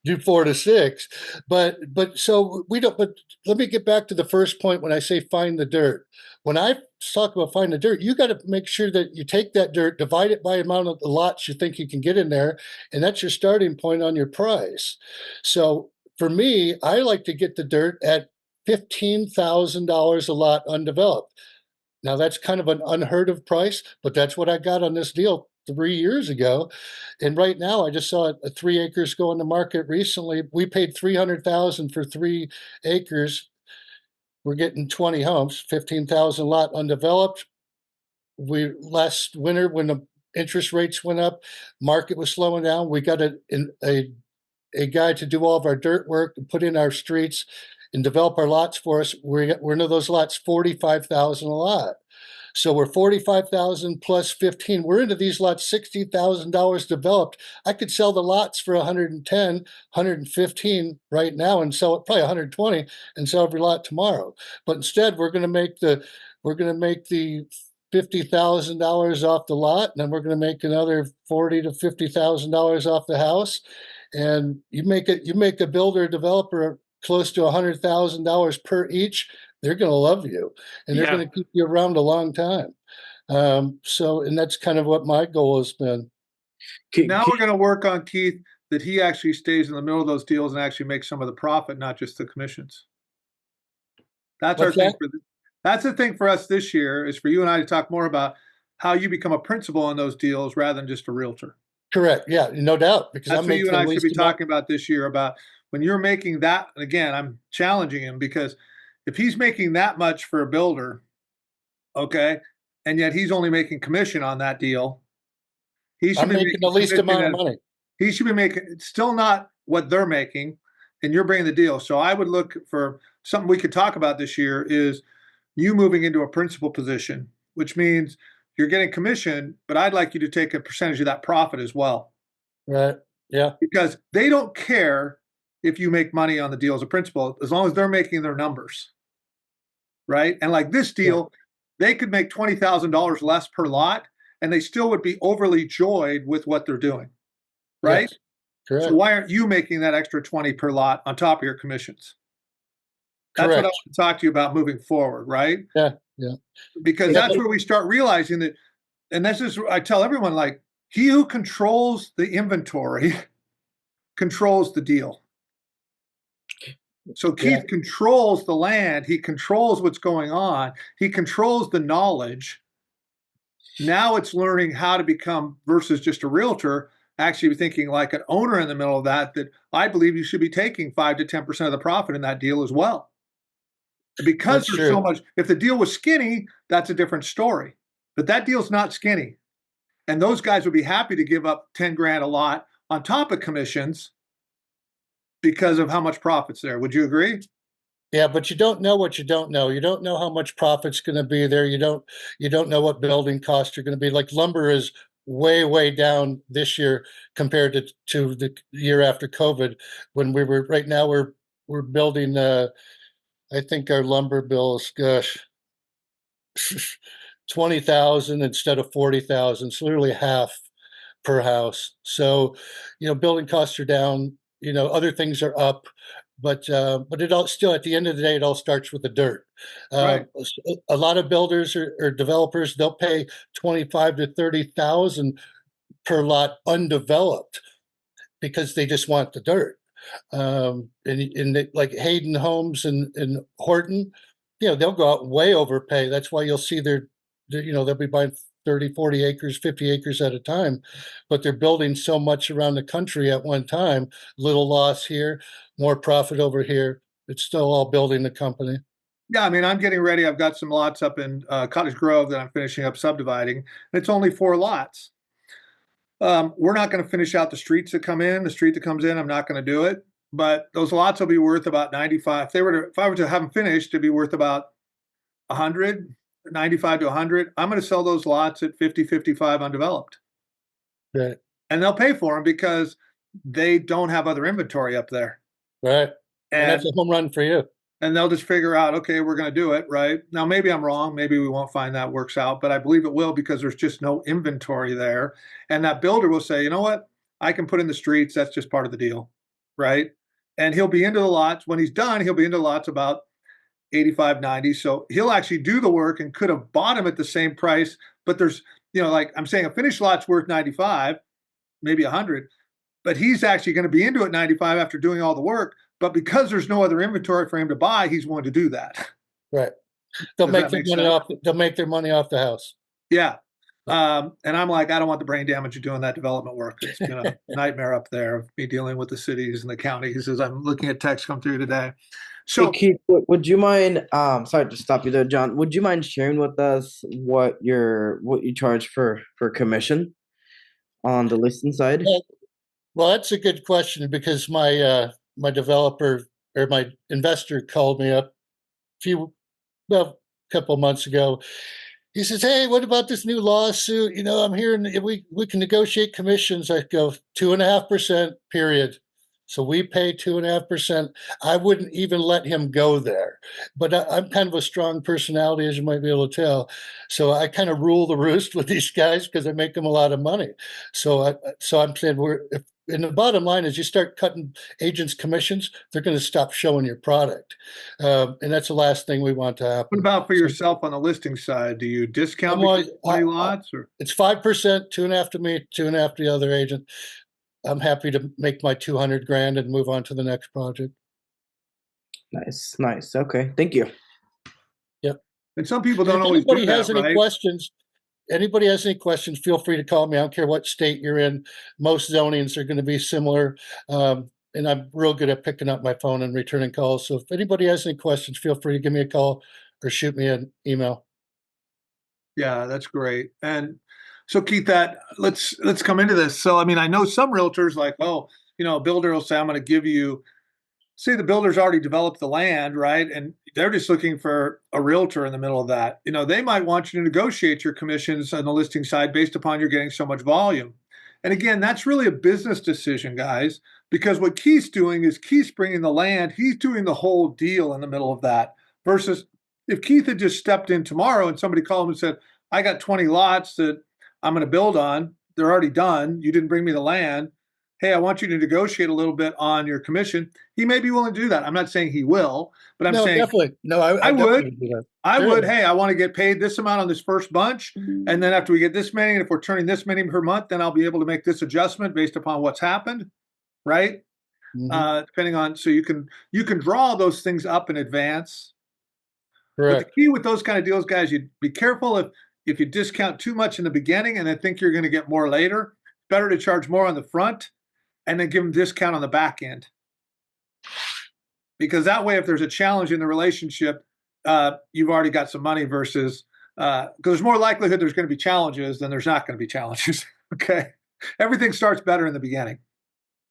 Do 4 to 6, but so we don't. But let me get back to the first point when I say find the dirt. When I talk about find the dirt, you got to make sure that you take that dirt, divide it by the amount of the lots you think you can get in there, and that's your starting point on your price. So for me, I like to get the dirt at $15,000 a lot undeveloped. Now that's kind of an unheard of price, but that's what I got on this deal 3 years ago. And right now I just saw a 3 acres go on the market recently. We paid $300,000 for 3 acres. We're getting 20 homes, 15,000 lot undeveloped. Last winter, when the interest rates went up, market was slowing down. We got a guy to do all of our dirt work and put in our streets and develop our lots for us. We're into those lots, 45,000 a lot. So we're 45,000 plus 15. We're into these lots, $60,000 developed. I could sell the lots for 110, 115 right now and sell it probably 120 and sell every lot tomorrow. But instead, we're going to make the $50,000 off the lot, and then we're going to make another $40,000 to $50,000 off the house. And you make a builder developer close to $100,000 per each. They're going to love you, and they're going to keep you around a long time. And that's kind of what my goal has been. Now we're going to work on, Keith, that he actually stays in the middle of those deals and actually makes some of the profit, not just the commissions. That's our thing. That's the thing for us this year, is for you and I to talk more about how you become a principal in those deals rather than just a realtor. Correct. Yeah, no doubt. Because that's what you and I should be talking about this year, about when you're making that. And again, I'm challenging him, because if he's making that much for a builder, okay, and yet he's only making commission on that deal, he should be making the least amount of money. He should be making, it's still not what they're making, and you're bringing the deal. So I would look for something we could talk about this year, is you moving into a principal position, which means you're getting commission, but I'd like you to take a percentage of that profit as well. Right. Yeah. Because they don't care if you make money on the deal as a principal, as long as they're making their numbers. Right. And like this deal, they could make $20,000 less per lot, and they still would be overly joyed with what they're doing. Right. Yes. Correct. So why aren't you making that extra 20 per lot on top of your commissions? That's Correct. What I want to talk to you about moving forward. Right. Yeah. Yeah. Because that's where we start realizing that. And this is, I tell everyone, like, he who controls the inventory controls the deal. So Keith controls the land. He controls what's going on. He controls the knowledge. Now it's learning how to become, versus just a realtor, actually thinking like an owner in the middle of that I believe you should be taking 5 to 10% of the profit in that deal as well. Because That's there's so true. much, if the deal was skinny, that's a different story. But that deal's not skinny. And those guys would be happy to give up 10 grand a lot on top of commissions because of how much profit's there. Would you agree? Yeah, but you don't know what you don't know. You don't know how much profit's going to be there. You don't know what building costs are going to be. Like lumber is way down this year compared to the year after COVID, when right now we're building I think our lumber bill is, gosh, 20,000 instead of 40,000. So literally half per house. So, building costs are down, other things are up, but it all still, at the end of the day, it all starts with the dirt. Right. A lot of builders or developers, they'll pay 25 to 30,000 per lot undeveloped because they just want the dirt. Like Hayden Homes and Horton, they'll go out and way overpay. That's why you'll see they'll be buying 30, 40 acres, 50 acres at a time, but they're building so much around the country at one time, little loss here, more profit over here. It's still all building the company. Yeah, I mean, I'm getting ready. I've got some lots up in Cottage Grove that I'm finishing up subdividing. And it's only 4 lots. We're not going to finish out the streets that come in. The street that comes in, I'm not going to do it. But those lots will be worth about 95. If I were to have them finished, it'd be worth about 100, 95 to 100. I'm going to sell those lots at 50, 55 undeveloped. Right. And they'll pay for them because they don't have other inventory up there. Right. And that's a home run for you. And they'll just figure out, okay, we're going to do it, right? Now, maybe I'm wrong. Maybe we won't find that works out, but I believe it will because there's just no inventory there. And that builder will say, you know what? I can put in the streets. That's just part of the deal, right? And he'll be into the lots. When he's done, he'll be into lots about 85, 90. So he'll actually do the work and could have bought them at the same price. But there's, like I'm saying, a finished lot's worth 95, maybe 100. But he's actually going to be into it 95 after doing all the work. But because there's no other inventory for him to buy, he's willing to do that. Right. They'll make their money off the house. Yeah. And I'm like, I don't want the brain damage of doing that development work. It's been a nightmare up there of me dealing with the cities and the counties as I'm looking at texts come through today. So hey, Keith, would you mind, sorry to stop you there, John. Would you mind sharing with us what you charge for commission on the listing side? Well, that's a good question because my developer or my investor called me up a couple of months ago. He says, "Hey, what about this new lawsuit? I'm hearing we can negotiate commissions." I go 2.5%, period. So we pay 2.5%. I wouldn't even let him go there, but I'm kind of a strong personality, as you might be able to tell. So I kind of rule the roost with these guys because I make them a lot of money. So I'm saying and the bottom line is you start cutting agents' commissions, they're going to stop showing your product. And that's the last thing we want to happen. What about for yourself on the listing side? Do you discount because of 20 lots? Or? It's 5%, 2.5 to me, 2.5 to the other agent. I'm happy to make my 200 grand and move on to the next project. Nice. Okay, thank you. Yep. And some people don't always do that, right? Anybody has any questions, feel free to call me. I don't care what state you're in. Most zonings are going to be similar. And I'm real good at picking up my phone and returning calls. So if anybody has any questions, feel free to give me a call or shoot me an email. Yeah, that's great. And so Keith, let's come into this. So, I mean, I know some realtors like, a builder will say, I'm going to give you, say the builder's already developed the land, right? And they're just looking for a realtor in the middle of that. They might want you to negotiate your commissions on the listing side based upon you're getting so much volume. And again, that's really a business decision, guys, because what Keith's doing is Keith's bringing the land. He's doing the whole deal in the middle of that versus if Keith had just stepped in tomorrow and somebody called him and said, I got 20 lots that I'm going to build on. They're already done. You didn't bring me the land. Hey, I want you to negotiate a little bit on your commission. He may be willing to do that. I'm not saying he will, but I'm saying definitely. No, I would. Do that. I would. Hey, I want to get paid this amount on this first bunch, and then after we get this many, and if we're turning this many per month, then I'll be able to make this adjustment based upon what's happened, right? depending on, so you can draw those things up in advance. But the Correct. key with those kind of deals, guys, you be careful if you discount too much in the beginning and then think you're going to get more later. Better to charge more on the front and then give them discount on the back end. Because that way, if there's a challenge in the relationship, you've already got some money versus, because there's more likelihood there's going to be challenges than there's not going to be challenges. Okay. Everything starts better in the beginning.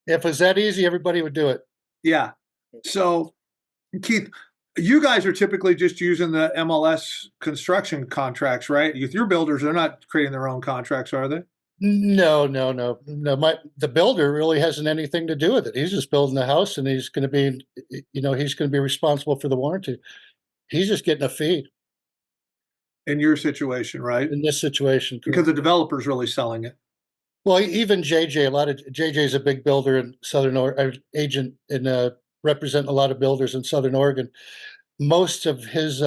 If it's that easy, everybody would do it. Yeah. So, Keith, you guys are typically just using the MLS construction contracts, right? Your builders, they're not creating their own contracts, are they? No. The builder really hasn't anything to do with it. He's just building the house, and he's going to be, he's going to be responsible for the warranty. He's just getting a fee In your situation, right? in this situation. Because the developer's really selling it. Well, even JJ's a big builder in agent and represent a lot of builders in Southern Oregon. Most of his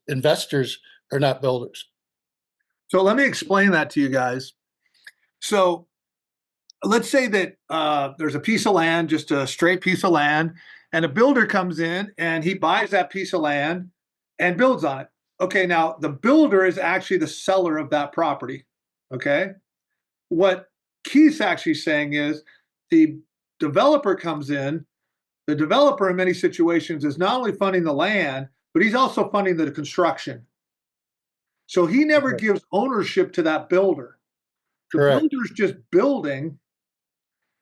investors are not builders. So let me explain that to you guys. So let's say that there's a piece of land, just a straight piece of land, and a builder comes in and he buys that piece of land and builds on it. Okay, now the builder is actually the seller of that property. Okay, what Keith's actually saying is the developer comes in. The developer in many situations is not only funding the land, but he's also funding the construction. So he never gives ownership to that builder. The builder's just building.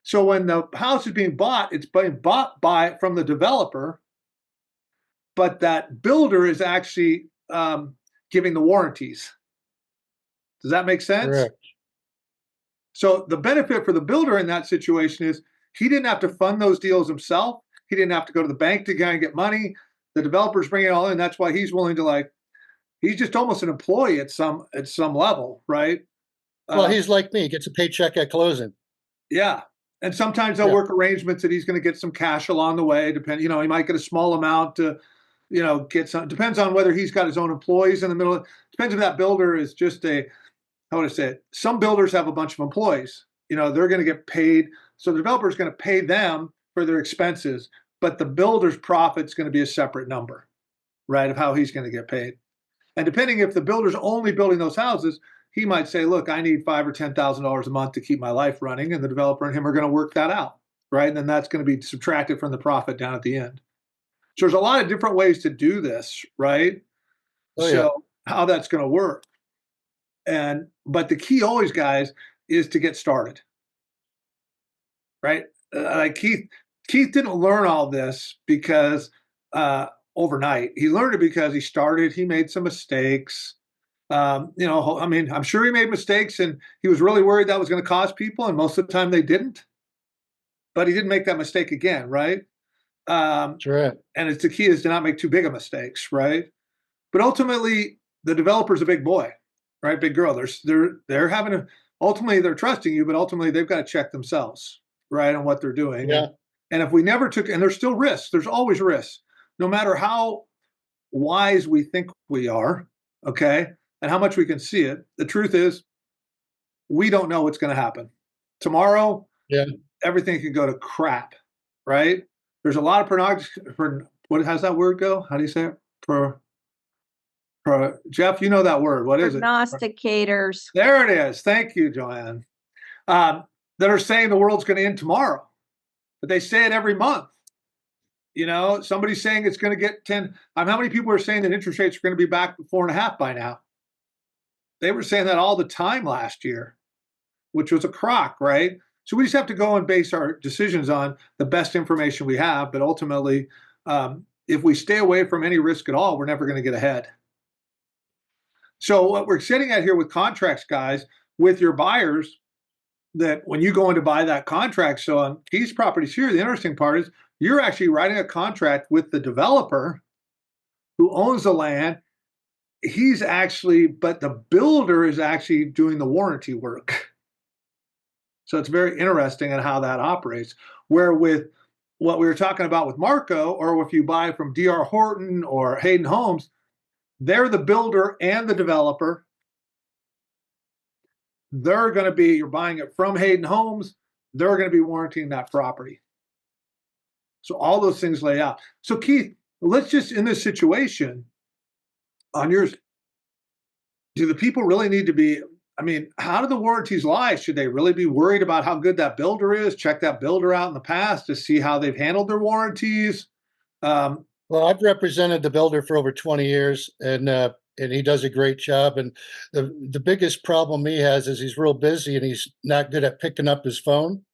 So when the house is being bought, it's being bought from the developer, but that builder is actually giving the warranties. Does that make sense? Correct. So the benefit for the builder in that situation is he didn't have to fund those deals himself. He didn't have to go to the bank to get money. The developer's bringing it all in. That's why he's willing to he's just almost an employee at some level, right? Well, he's like me, gets a paycheck at closing. Yeah. And sometimes they'll work arrangements that he's going to get some cash along the way. He might get a small amount to, get some, depends on whether he's got his own employees in the middle. Depends if that builder is just how would I say it? Some builders have a bunch of employees, they're going to get paid. So the developer is going to pay them for their expenses, but the builder's profit's going to be a separate number, right? Of how he's going to get paid. And depending if the builder's only building those houses, he might say, look, I need $5,000 or $10,000 a month to keep my life running. And the developer and him are going to work that out, right? And then that's going to be subtracted from the profit down at the end. So there's a lot of different ways to do this, right? How that's going to work. But the key always, guys, is to get started, right? Keith didn't learn all this because overnight. He learned it because he made some mistakes. I'm sure he made mistakes and he was really worried that was going to cost people. And most of the time they didn't, but he didn't make that mistake again. Right. That's right. And the key is to not make too big of mistakes. Right. But ultimately the developer's a big boy, right? Big girl. Ultimately they're trusting you, but ultimately they've got to check themselves, right, on what they're doing. Yeah. And if we never and there's still risks, there's always risks, no matter how wise we think we are, okay, and how much we can see it. The truth is, we don't know what's going to happen. Tomorrow, everything can go to crap, right? There's a lot of how's that word go? How do you say it? Jeff, you know that word. What is it? Prognosticators. There it is. Thank you, Joanne. That are saying the world's going to end tomorrow. But they say it every month. Somebody's saying it's going to get 10. How many people are saying that interest rates are going to be back to 4.5 by now? They were saying that all the time last year, which was a crock, right? So we just have to go and base our decisions on the best information we have. But ultimately, if we stay away from any risk at all, we're never going to get ahead. So what we're sitting at here with contracts, guys, with your buyers, that when you go in to buy that contract, so on Keith's properties here, the interesting part is you're actually writing a contract with the developer who owns the land. But the builder is actually doing the warranty work. So it's very interesting in how that operates. Where with what we were talking about with Marco, or if you buy from D.R. Horton or Hayden Homes, they're the builder and the developer. You're buying it from Hayden Homes. they're going to be warranting that property. So all those things lay out. So Keith, let's just, in this situation on yours, do the people really need to be, I mean, how do the warranties lie? Should they really be worried about how good that builder is? Check that builder out in the past to see how they've handled their warranties. Well, I've represented the builder for over 20 years, and he does a great job. And the biggest problem he has is he's real busy and he's not good at picking up his phone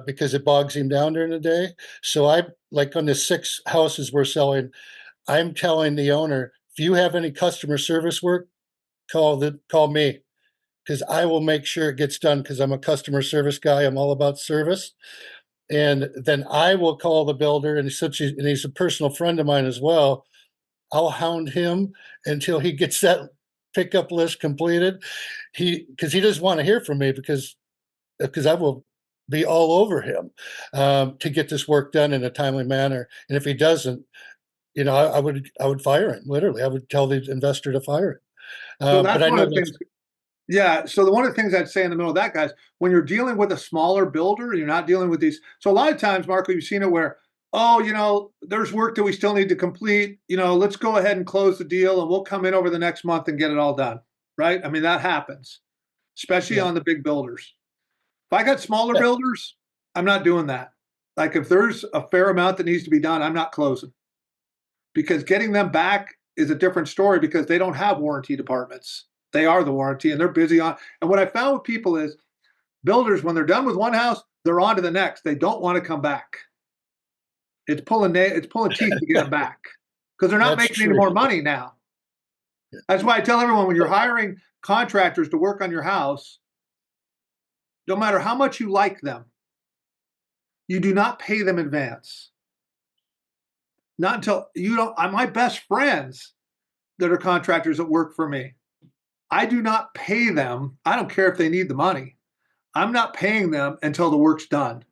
because it bogs him down during the day. So I, like on the 6 houses we're selling, I'm telling the owner, if you have any customer service work, call me, because I will make sure it gets done, because I'm a customer service guy. I'm all about service. And then I will call the builder, and he's a personal friend of mine as well. I'll hound him until he gets that pickup list completed. Because he doesn't want to hear from me, because I will be all over him to get this work done in a timely manner. And if he doesn't, I would fire him. Literally, I would tell the investor to fire him. So that's but I one know of the things. Yeah. So one of the things I'd say in the middle of that, guys, when you're dealing with a smaller builder, you're not dealing with these. So a lot of times, Marco, you've seen it where, oh, there's work that we still need to complete. Let's go ahead and close the deal, and we'll come in over the next month and get it all done. Right? I mean, that happens, especially on the big builders. If I got smaller builders, I'm not doing that. Like, if there's a fair amount that needs to be done, I'm not closing, because getting them back is a different story, because they don't have warranty departments. They are the warranty, and they're busy on. And what I found with people is builders, when they're done with one house, they're on to the next. They don't want to come back. It's pulling teeth to get them back, because they're not making any more money now. That's why I tell everyone, when you're hiring contractors to work on your house, no matter how much you like them, you do not pay them in advance. Not until my best friends that are contractors that work for me, I do not pay them. I don't care if they need the money. I'm not paying them until the work's done,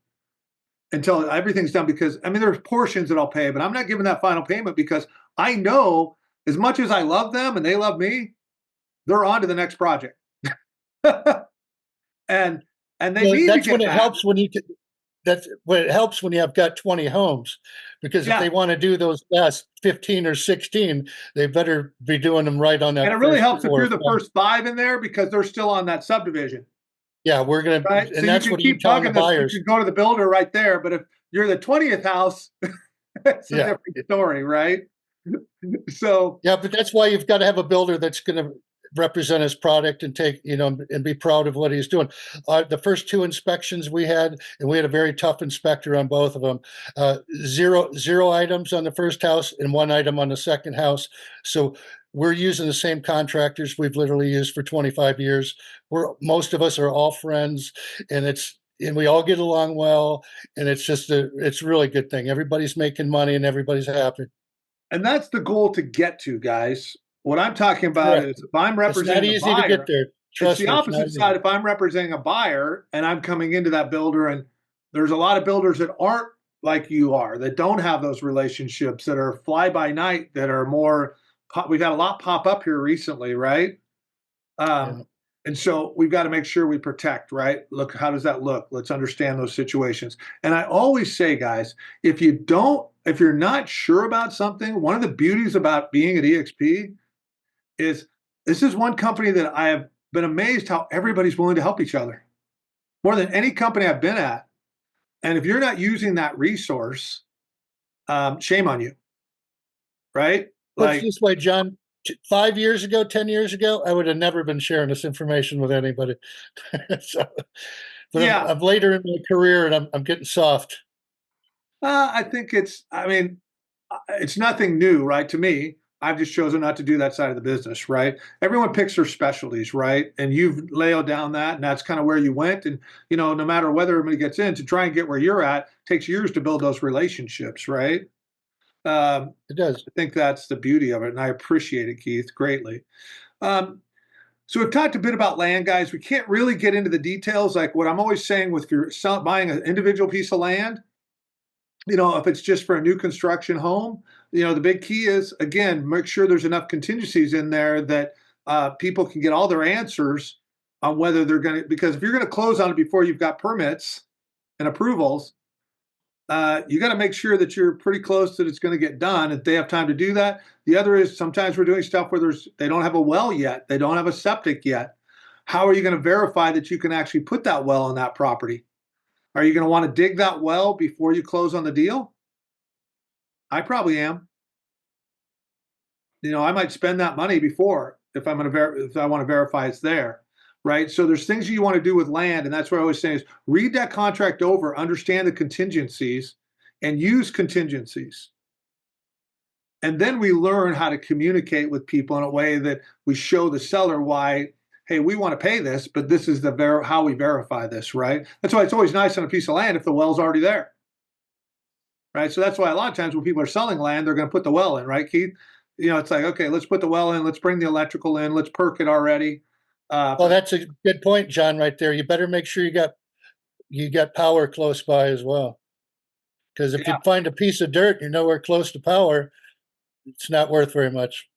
until everything's done, because, I mean, there's portions that I'll pay, but I'm not giving that final payment, because I know, as much as I love them and they love me, they're on to the next project. and they need to get back. That's when it helps when you have got 20 homes, because if they want to do those last 15 or 16, they better be doing them right on that. And it really helps if you're the first 5 in there, because they're still on that subdivision. Yeah, we're going to, right? and so that's you can what keep you tell the buyers. You can go to the builder right there, but if you're the 20th house, it's a different story, right? So yeah, but that's why you've got to have a builder that's going to represent his product and take, and be proud of what he's doing. The first 2 inspections we had, and we had a very tough inspector on both of them, zero items on the first house and 1 item on the second house. So we're using the same contractors we've literally used for 25 years. Most of us are all friends, and we all get along well, and it's a really good thing. Everybody's making money and everybody's happy. And that's the goal to get to, guys. What I'm talking about is, if I'm representing a buyer, to get there. It's the opposite side. If I'm representing a buyer and I'm coming into that builder, and there's a lot of builders that aren't like you are, that don't have those relationships, that are fly by night, that are more, we've had a lot pop up here recently, right? And so we've got to make sure we protect, right? Look, how does that look? Let's understand those situations. And I always say, guys, if you're not sure about something, one of the beauties about being at EXP is, this is one company that I have been amazed how everybody's willing to help each other, more than any company I've been at. And if you're not using that resource, shame on you, right? Let's this way, John. 5 years ago, 10 years ago, I would have never been sharing this information with anybody. I'm later in my career, and I'm getting soft. I think it's nothing new, right? To me, I've just chosen not to do that side of the business, right? Everyone picks their specialties, right? And you've laid down that, and that's kind of where you went. And, no matter whether everybody gets in, to try and get where you're at takes years to build those relationships, right? It does. I think that's the beauty of it, and I appreciate it, Keith, greatly. So we've talked a bit about land, guys. We can't really get into the details, like what I'm always saying with, if you're buying an individual piece of land, if it's just for a new construction home, the big key is, again, make sure there's enough contingencies in there that people can get all their answers on whether they're going to, because if you're going to close on it before you've got permits, and approvals, you got to make sure that you're pretty close that it's going to get done if they have time to do that. The other is sometimes we're doing stuff where they don't have a well yet. They don't have a septic yet. How are you going to verify that you can actually put that well on that property? Are you going to want to dig that well before you close on the deal? I probably am. I might spend that money before if I'm going to if I want to verify it's there, right? So there's things you want to do with land, and that's what I always say is read that contract over, understand the contingencies, and use contingencies. And then we learn how to communicate with people in a way that we show the seller why, hey, we want to pay this, but this is how we verify this, right? That's why it's always nice on a piece of land if the well's already there, right? So that's why a lot of times when people are selling land, they're going to put the well in, right, Keith? It's like, okay, let's put the well in, let's bring the electrical in, let's perk it already. Well, that's a good point, John, right there. You better make sure you got power close by as well. Because if you find a piece of dirt, you're nowhere close to power, it's not worth very much.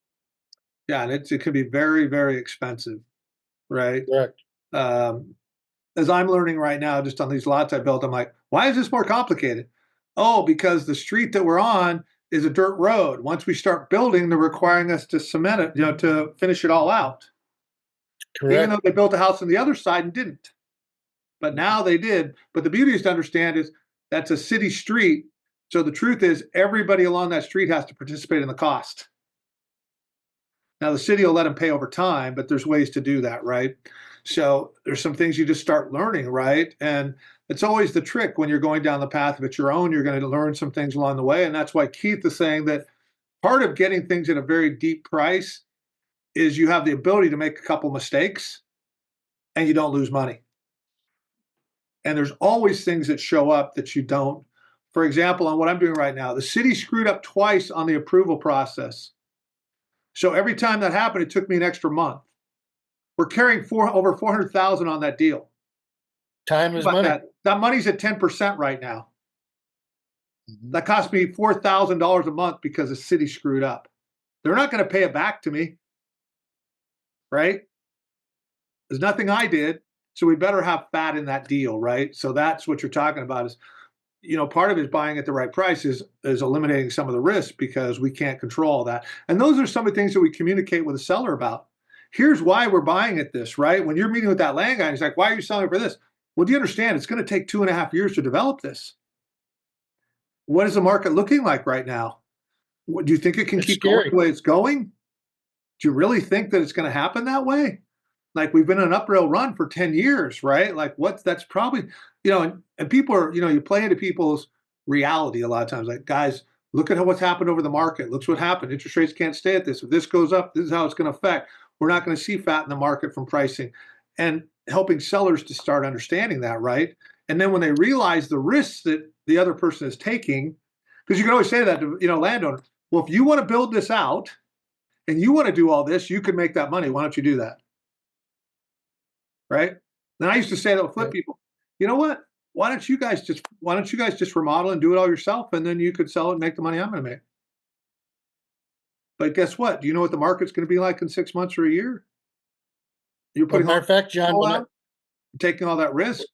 Yeah, and it could be very, very expensive, right? Correct. As I'm learning right now, just on these lots I built, I'm like, why is this more complicated? Oh, because the street that we're on is a dirt road. Once we start building, they're requiring us to cement it, to finish it all out. Correct. Even though they built a house on the other side and didn't. But now they did. But the beauty is to understand is that's a city street. So the truth is everybody along that street has to participate in the cost. Now the city will let them pay over time, but there's ways to do that, right? So there's some things you just start learning, right? And it's always the trick when you're going down the path of it's your own, you're going to learn some things along the way. And that's why Keith is saying that part of getting things at a very deep price is you have the ability to make a couple mistakes and you don't lose money. And there's always things that show up that you don't. For example, on what I'm doing right now, the city screwed up twice on the approval process. So every time that happened, it took me an extra month. We're carrying over $400,000 on that deal. Time is money. That money's at 10% right now. Mm-hmm. That cost me $4,000 a month because the city screwed up. They're not going to pay it back to me, right? There's nothing I did, so we better have fat in that deal, right? So that's what you're talking about is, part of it is buying at the right price is eliminating some of the risk because we can't control that. And those are some of the things that we communicate with the seller about. Here's why we're buying at this, right? When you're meeting with that land guy, he's like, why are you selling for this? Well, do you understand it's going to take 2.5 years to develop this? What is the market looking like right now? Do you think it can keep going the way it's going? Do you really think that it's going to happen that way? Like we've been on an uphill run for 10 years, right? Like that's probably, and people are, you play into people's reality a lot of times. Like, guys, look at what's happened over the market. Look what happened. Interest rates can't stay at this. If this goes up, this is how it's going to affect. We're not going to see fat in the market from pricing and helping sellers to start understanding that, right? And then when they realize the risks that the other person is taking, because you can always say that to, landowner, well, if you want to build this out and you want to do all this, you can make that money. Why don't you do that? Right? Then I used to say that with flip people. You know what? Why don't you guys just remodel and do it all yourself, and then you could sell it and make the money I'm going to make. But guess what? Do you know what the market's going to be like in 6 months or a year? You're putting matter of fact, John, taking all that risk.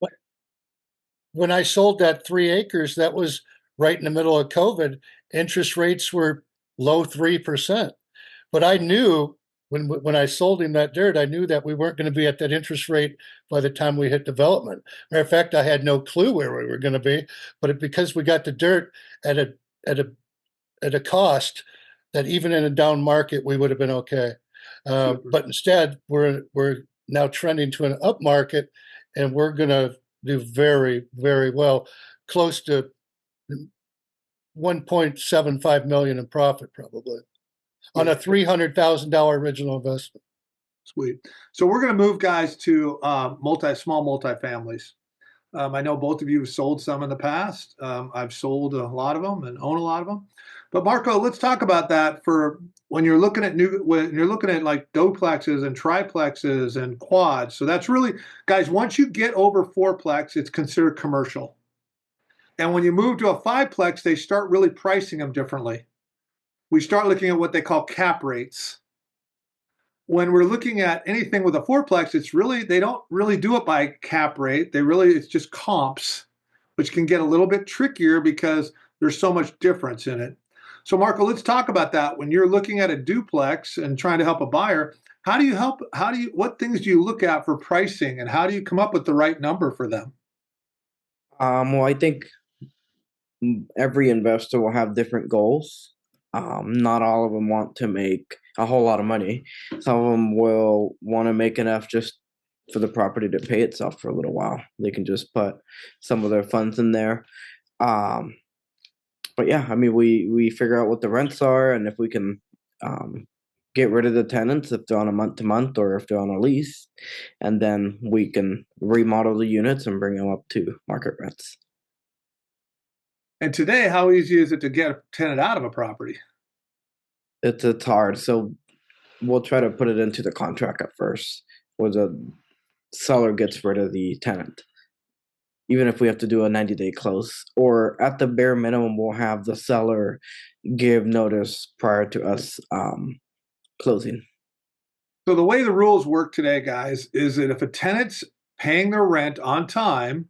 When I sold that 3 acres, that was right in the middle of COVID. Interest rates were low 3%. But I knew when I sold him that dirt, I knew that we weren't going to be at that interest rate by the time we hit development. Matter of fact, I had no clue where we were going to be, but because we got the dirt at a cost that even in a down market we would have been okay. But instead, we're now trending to an up market, and we're going to do very, very well, close to $1.75 million in profit probably. On a $300,000 original investment. Sweet. So we're going to move, guys, to small multifamilies. I know both of you have sold some in the past. I've sold a lot of them and own a lot of them. But Marco, let's talk about that for when you're looking at like duplexes and triplexes and quads. So that's really, guys, once you get over 4plex, it's considered commercial. And when you move to a 5plex, they start really pricing them differently. We start looking at what they call cap rates. When we're looking at anything with a 4plex, they don't really do it by cap rate. It's just comps. which can get a little bit trickier because there's so much difference in it. So Marco, let's talk about that. When you're looking at a duplex and trying to help a buyer, what things do you look at for pricing, and how do you come up with the right number for them? Well, I think every investor will have different goals. Not all of them want to make a whole lot of money. Some of them will want to make enough just for the property to pay itself for a little while. They can just put some of their funds in there. But yeah, I mean, we figure out what the rents are, and if we can get rid of the tenants if they're on a month-to-month or if they're on a lease, and then we can remodel the units and bring them up to market rents. And today, how easy is it to get a tenant out of a property? It's hard, so we'll try to put it into the contract at first, where the seller gets rid of the tenant, even if we have to do a 90-day close, or at the bare minimum, we'll have the seller give notice prior to us closing. So the way the rules work today, guys, is that if a tenant's paying their rent on time,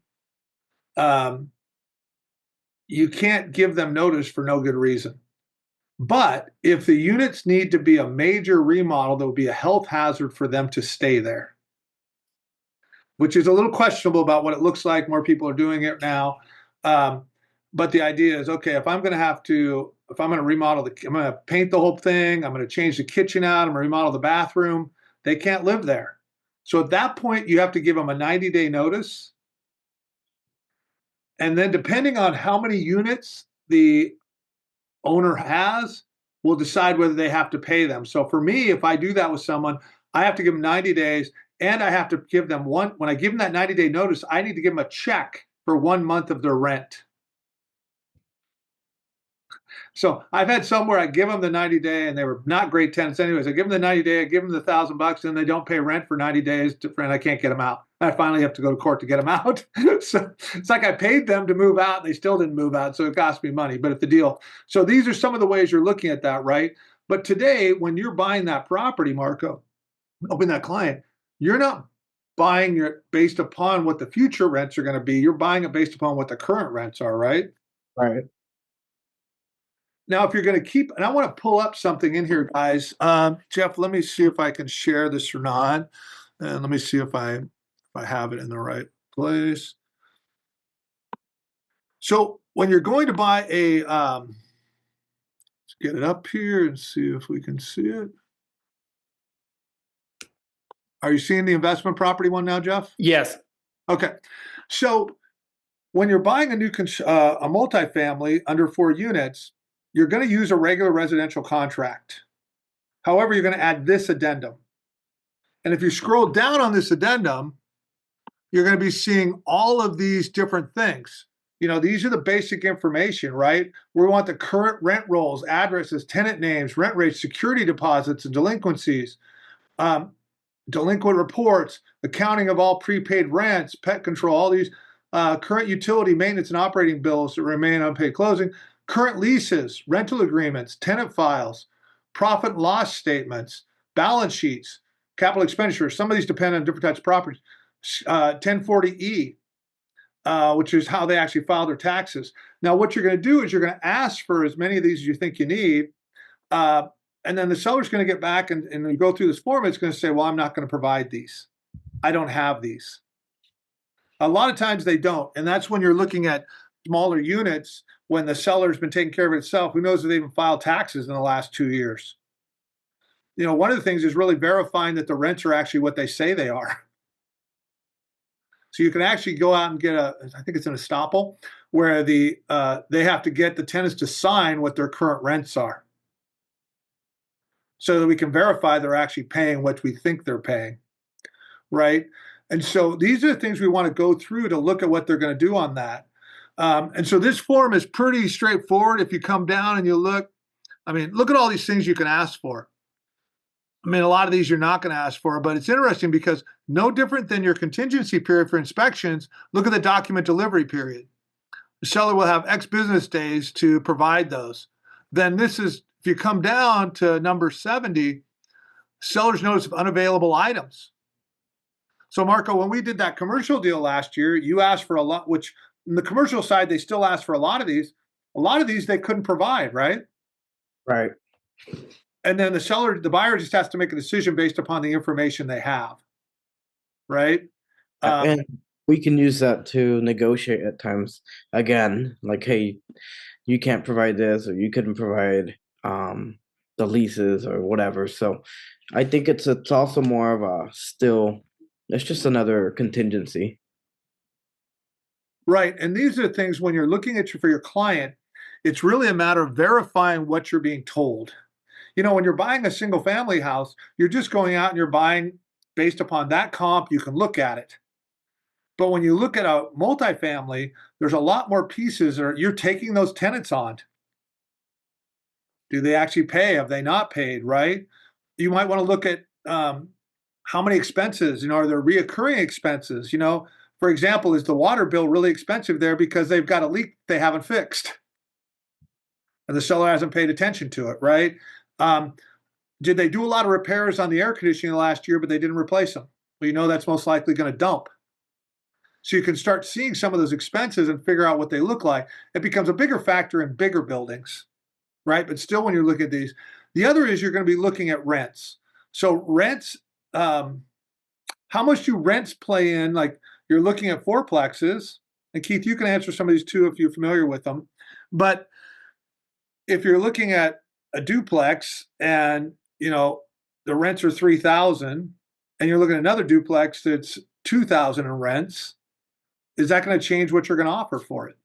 you can't give them notice for no good reason. But if the units need to be a major remodel, there will be a health hazard for them to stay there, which is a little questionable about what it looks like. More people are doing it now. But the idea is, okay, if I'm going to remodel I'm going to paint the whole thing, I'm going to change the kitchen out, I'm going to remodel the bathroom, they can't live there. So at that point, you have to give them a 90-day notice. And then depending on how many units the owner has, will decide whether they have to pay them. So for me, if I do that with someone, I have to give them 90 days, and I have to give them when I give them that 90-day notice, I need to give them a check for 1 month of their rent. So I've had some where I give them the 90-day, and they were not great tenants anyways. I give them the 90-day, I give them the $1,000, and they don't pay rent for 90 days, and I can't get them out. I finally have to go to court to get them out. So it's like I paid them to move out, and they still didn't move out, so it cost me money, but it's the deal. So these are some of the ways you're looking at that, right? But today, when you're buying that property, Marco, helping that client, you're not buying it based upon what the future rents are going to be. You're buying it based upon what the current rents are, right? Right. Now, if you're going to keep, and I want to pull up something in here, guys. Jeff, let me see if I can share this or not. And let me see if I have it in the right place. So when you're going to buy let's get it up here and see if we can see it. Are you seeing the investment property one now, Jeff? Yes. Okay. So when you're buying a multifamily under 4 units, you're going to use a regular residential contract. However, you're going to add this addendum. And if you scroll down on this addendum, you're going to be seeing all of these different things. You know, these are the basic information, right? We want the current rent rolls, addresses, tenant names, rent rates, security deposits, and delinquencies, delinquent reports, accounting of all prepaid rents, pet control, all these current utility maintenance and operating bills that remain unpaid closing, current leases, rental agreements, tenant files, profit and loss statements, balance sheets, capital expenditures. Some of these depend on different types of properties. 1040E, which is how they actually file their taxes. Now, what you're going to do is you're going to ask for as many of these as you think you need. And then the seller's going to get back and you go through this form. It's going to say, well, I'm not going to provide these. I don't have these. A lot of times they don't. And that's when you're looking at smaller units, when the seller's been taking care of it itself. Who knows if they even filed taxes in the last 2 years? You know, one of the things is really verifying that the rents are actually what they say they are. So you can actually go out and get I think it's an estoppel, where they have to get the tenants to sign what their current rents are, so that we can verify they're actually paying what we think they're paying, right? And so these are the things we want to go through to look at what they're going to do on that. And so this form is pretty straightforward. If you come down and you look, I mean, look at all these things you can ask for. I mean, a lot of these you're not going to ask for, but it's interesting because no different than your contingency period for inspections, look at the document delivery period. The seller will have X business days to provide those. Then this is, if you come down to number 70, seller's notice of unavailable items. So Marco, when we did that commercial deal last year, you asked for a lot, which in the commercial side, they still ask for a lot of these. A lot of these they couldn't provide, right? Right. And then the buyer just has to make a decision based upon the information they have, right? And we can use that to negotiate at times. Again, like, hey, you can't provide this, or you couldn't provide the leases or whatever. So I think it's also more of a still, it's just another contingency. Right. And these are the things when you're looking at for your client, it's really a matter of verifying what you're being told. You know, when you're buying a single family house, you're just going out and you're buying based upon that comp, you can look at it. But when you look at a multifamily, there's a lot more pieces, or you're taking those tenants on. Do they actually pay? Have they not paid, right? You might want to look at how many expenses, you know, are there reoccurring expenses? You know, for example, is the water bill really expensive there because they've got a leak they haven't fixed and the seller hasn't paid attention to it, right? Did they do a lot of repairs on the air conditioning last year, but they didn't replace them? Well, you know that's most likely going to dump. So you can start seeing some of those expenses and figure out what they look like. It becomes a bigger factor in bigger buildings, right? But still, when you're looking at these, the other is you're going to be looking at rents. So rents, how much do rents play in? Like you're looking at fourplexes, and Keith, you can answer some of these too if you're familiar with them. But if you're looking at a duplex and you know the rents are $3,000, and you're looking at another duplex that's $2,000 in rents, is that going to change what you're going to offer for it?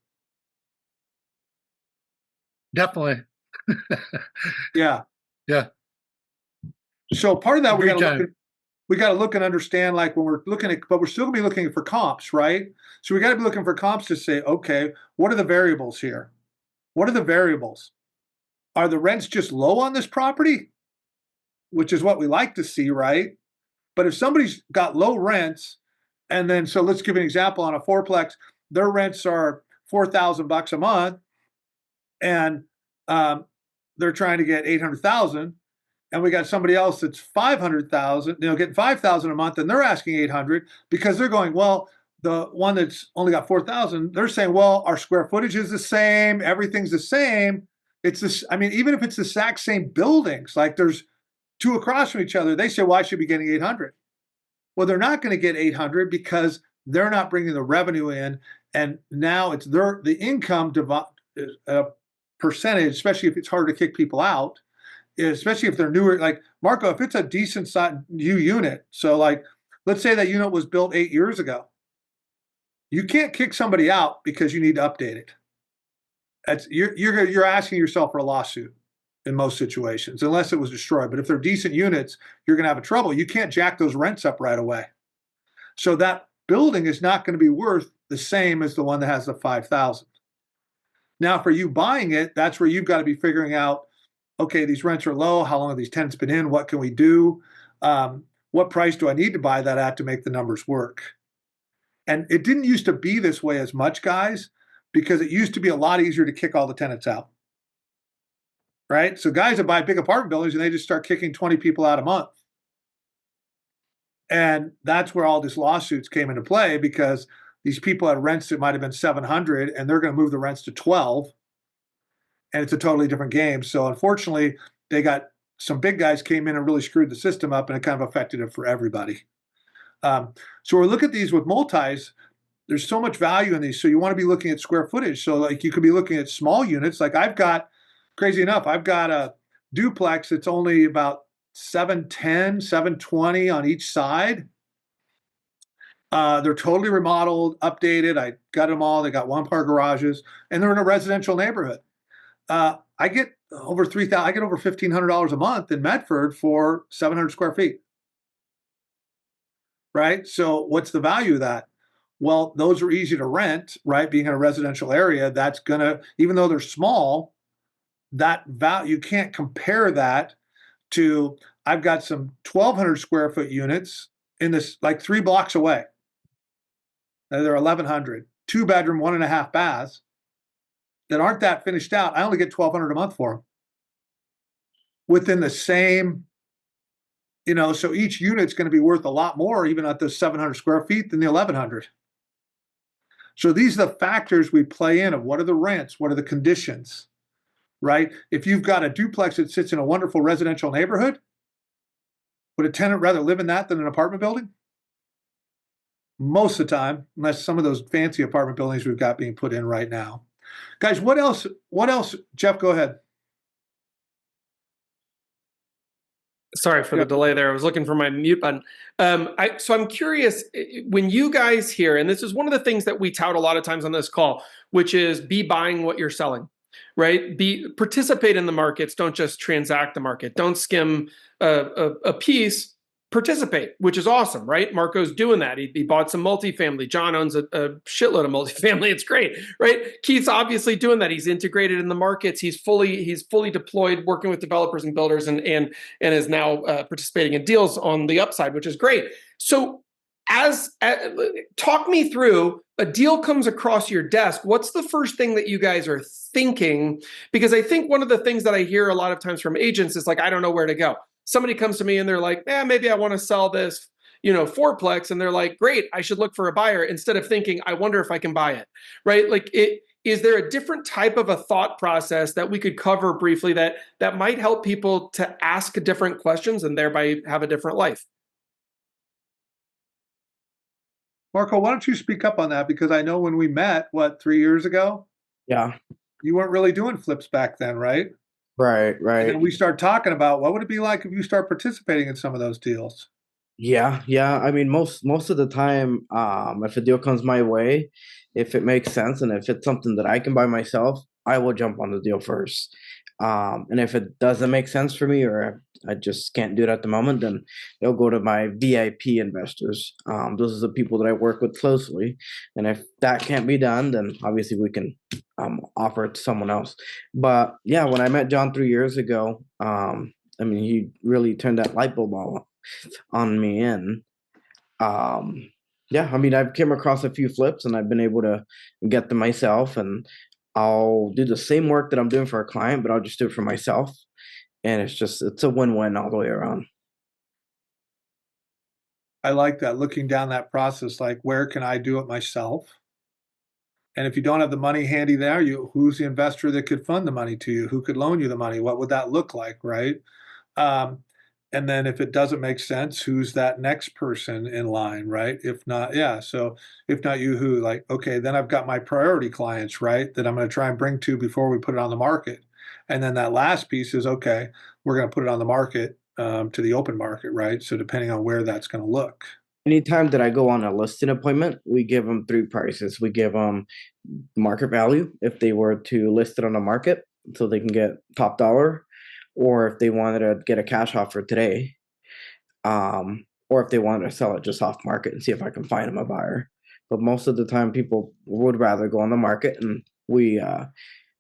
Definitely. Yeah. Yeah. So part of that Every we got to look and understand, like when we're looking at, but we're still going to be looking for comps, right? So we got to be looking for comps to say, okay, what are the variables here? What are the variables? Are the rents just low on this property? Which is what we like to see, right? But if somebody's got low rents, and then, so let's give an example on a fourplex, their rents are $4,000 a month, and they're trying to get 800,000, and we got somebody else that's 500,000, you know, getting 5,000 a month, and they're asking 800 because they're going, well, the one that's only got 4,000, they're saying, well, our square footage is the same, everything's the same. It's this. I mean, even if it's the exact same buildings, like there's two across from each other, they say, well, I should be getting 800. Well, they're not going to get 800 because they're not bringing the revenue in, and now it's the income percentage, especially if it's hard to kick people out, especially if they're newer. Like Marco, if it's a decent size new unit, so like let's say that unit was built 8 years ago, you can't kick somebody out because you need to update it. You're asking yourself for a lawsuit in most situations, unless it was destroyed. But if they're decent units, you're going to have a trouble. You can't jack those rents up right away. So that building is not going to be worth the same as the one that has the 5,000. Now, for you buying it, that's where you've got to be figuring out, okay, these rents are low. How long have these tenants been in? What can we do? What price do I need to buy that at to make the numbers work? And it didn't used to be this way as much, guys, because it used to be a lot easier to kick all the tenants out. Right? So guys that buy big apartment buildings and they just start kicking 20 people out a month. And that's where all these lawsuits came into play, because these people had rents that might have been 700 and they're going to move the rents to 12. And it's a totally different game. So unfortunately, they got some big guys came in and really screwed the system up, and it kind of affected it for everybody. So we're looking at these with multis. There's so much value in these. So you want to be looking at square footage. So like you could be looking at small units. Like crazy enough, I've got a duplex that's only about 710, 720 on each side. They're totally remodeled, updated. I got them all. They got one-car garages, and they're in a residential neighborhood. I get over $3,000. I get over $1,500 a month in Medford for 700 square feet. Right. So what's the value of that? Well, those are easy to rent. Right. Being in a residential area, that's gonna, even though they're small, that value, you can't compare that to, I've got some 1,200 square foot units in this, like 3 blocks away. They're 1,100, 2-bedroom, 1.5 baths that aren't that finished out. I only get 1,200 a month for them within the same, you know, so each unit's going to be worth a lot more, even at the 700 square feet, than the 1,100. So these are the factors we play in of what are the rents, what are the conditions, right? If you've got a duplex that sits in a wonderful residential neighborhood, would a tenant rather live in that than an apartment building? Most of the time, unless some of those fancy apartment buildings we've got being put in right now. Guys, what else? What else? Jeff, go ahead. Sorry for the delay there. I was looking for my mute button. So I'm curious, when you guys hear, and this is one of the things that we tout a lot of times on this call, which is be buying what you're selling, right? Participate in the markets. Don't just transact the market. Don't skim a piece. Participate, which is awesome, right? Marco's doing that. He bought some multifamily. John owns a shitload of multifamily. It's great, right? Keith's obviously doing that. He's integrated in the markets. He's fully deployed, working with developers and builders, and is now participating in deals on the upside, which is great. So, talk me through, a deal comes across your desk. What's the first thing that you guys are thinking? Because I think one of the things that I hear a lot of times from agents is like, I don't know where to go. Somebody comes to me and they're like, maybe I want to sell this, fourplex. And they're like, great, I should look for a buyer, instead of thinking, I wonder if I can buy it, right? Like, is there a different type of a thought process that we could cover briefly that might help people to ask different questions and thereby have a different life? Marco, why don't you speak up on that? Because I know when we met, 3 years ago? Yeah. You weren't really doing flips back then, right? Right. And then we start talking about what would it be like if you start participating in some of those deals? Yeah. I mean, most of the time, if a deal comes my way, if it makes sense and if it's something that I can buy myself, I will jump on the deal first. And if it doesn't make sense for me, or I just can't do it at the moment, then it'll go to my VIP investors. Those are the people that I work with closely. And if that can't be done, then obviously we can offer it to someone else. But yeah, when I met John 3 years ago, I mean, he really turned that light bulb on me. And yeah, I mean, I've came across a few flips and I've been able to get them myself, and I'll do the same work that I'm doing for a client, but I'll just do it for myself. And it's a win-win all the way around. I like that, looking down that process, like, where can I do it myself? And if you don't have the money handy there, who's the investor that could fund the money to you? Who could loan you the money? What would that look like, right? And then if it doesn't make sense, who's that next person in line, right? If not, yeah. So if not you, who? Like, okay, then I've got my priority clients, right, that I'm going to try and bring to before we put it on the market. And then that last piece is, okay, we're going to put it on the market, to the open market, right? So depending on where that's going to look. Anytime that I go on a listing appointment, we give them 3 prices. We give them market value if they were to list it on the market, so they can get top dollar, or if they wanted to get a cash offer today, or if they wanted to sell it just off market and see if I can find them a buyer. But most of the time, people would rather go on the market, and we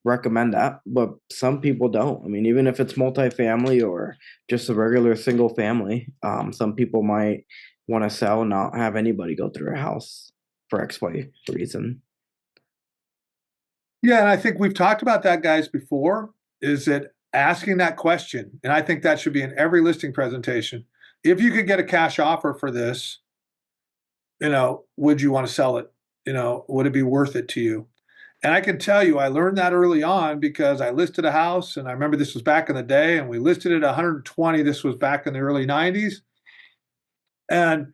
recommend that. But some people don't. I mean, even if it's multifamily or just a regular single family, some people might want to sell and not have anybody go through a house for XY reason. Yeah, and I think we've talked about that, guys, before, is that asking that question, and I think that should be in every listing presentation. If you could get a cash offer for this, would you want to sell it? Would it be worth it to you? And I can tell you, I learned that early on because I listed a house, and I remember this was back in the day, and we listed it at 120. This was back in the early 90s. And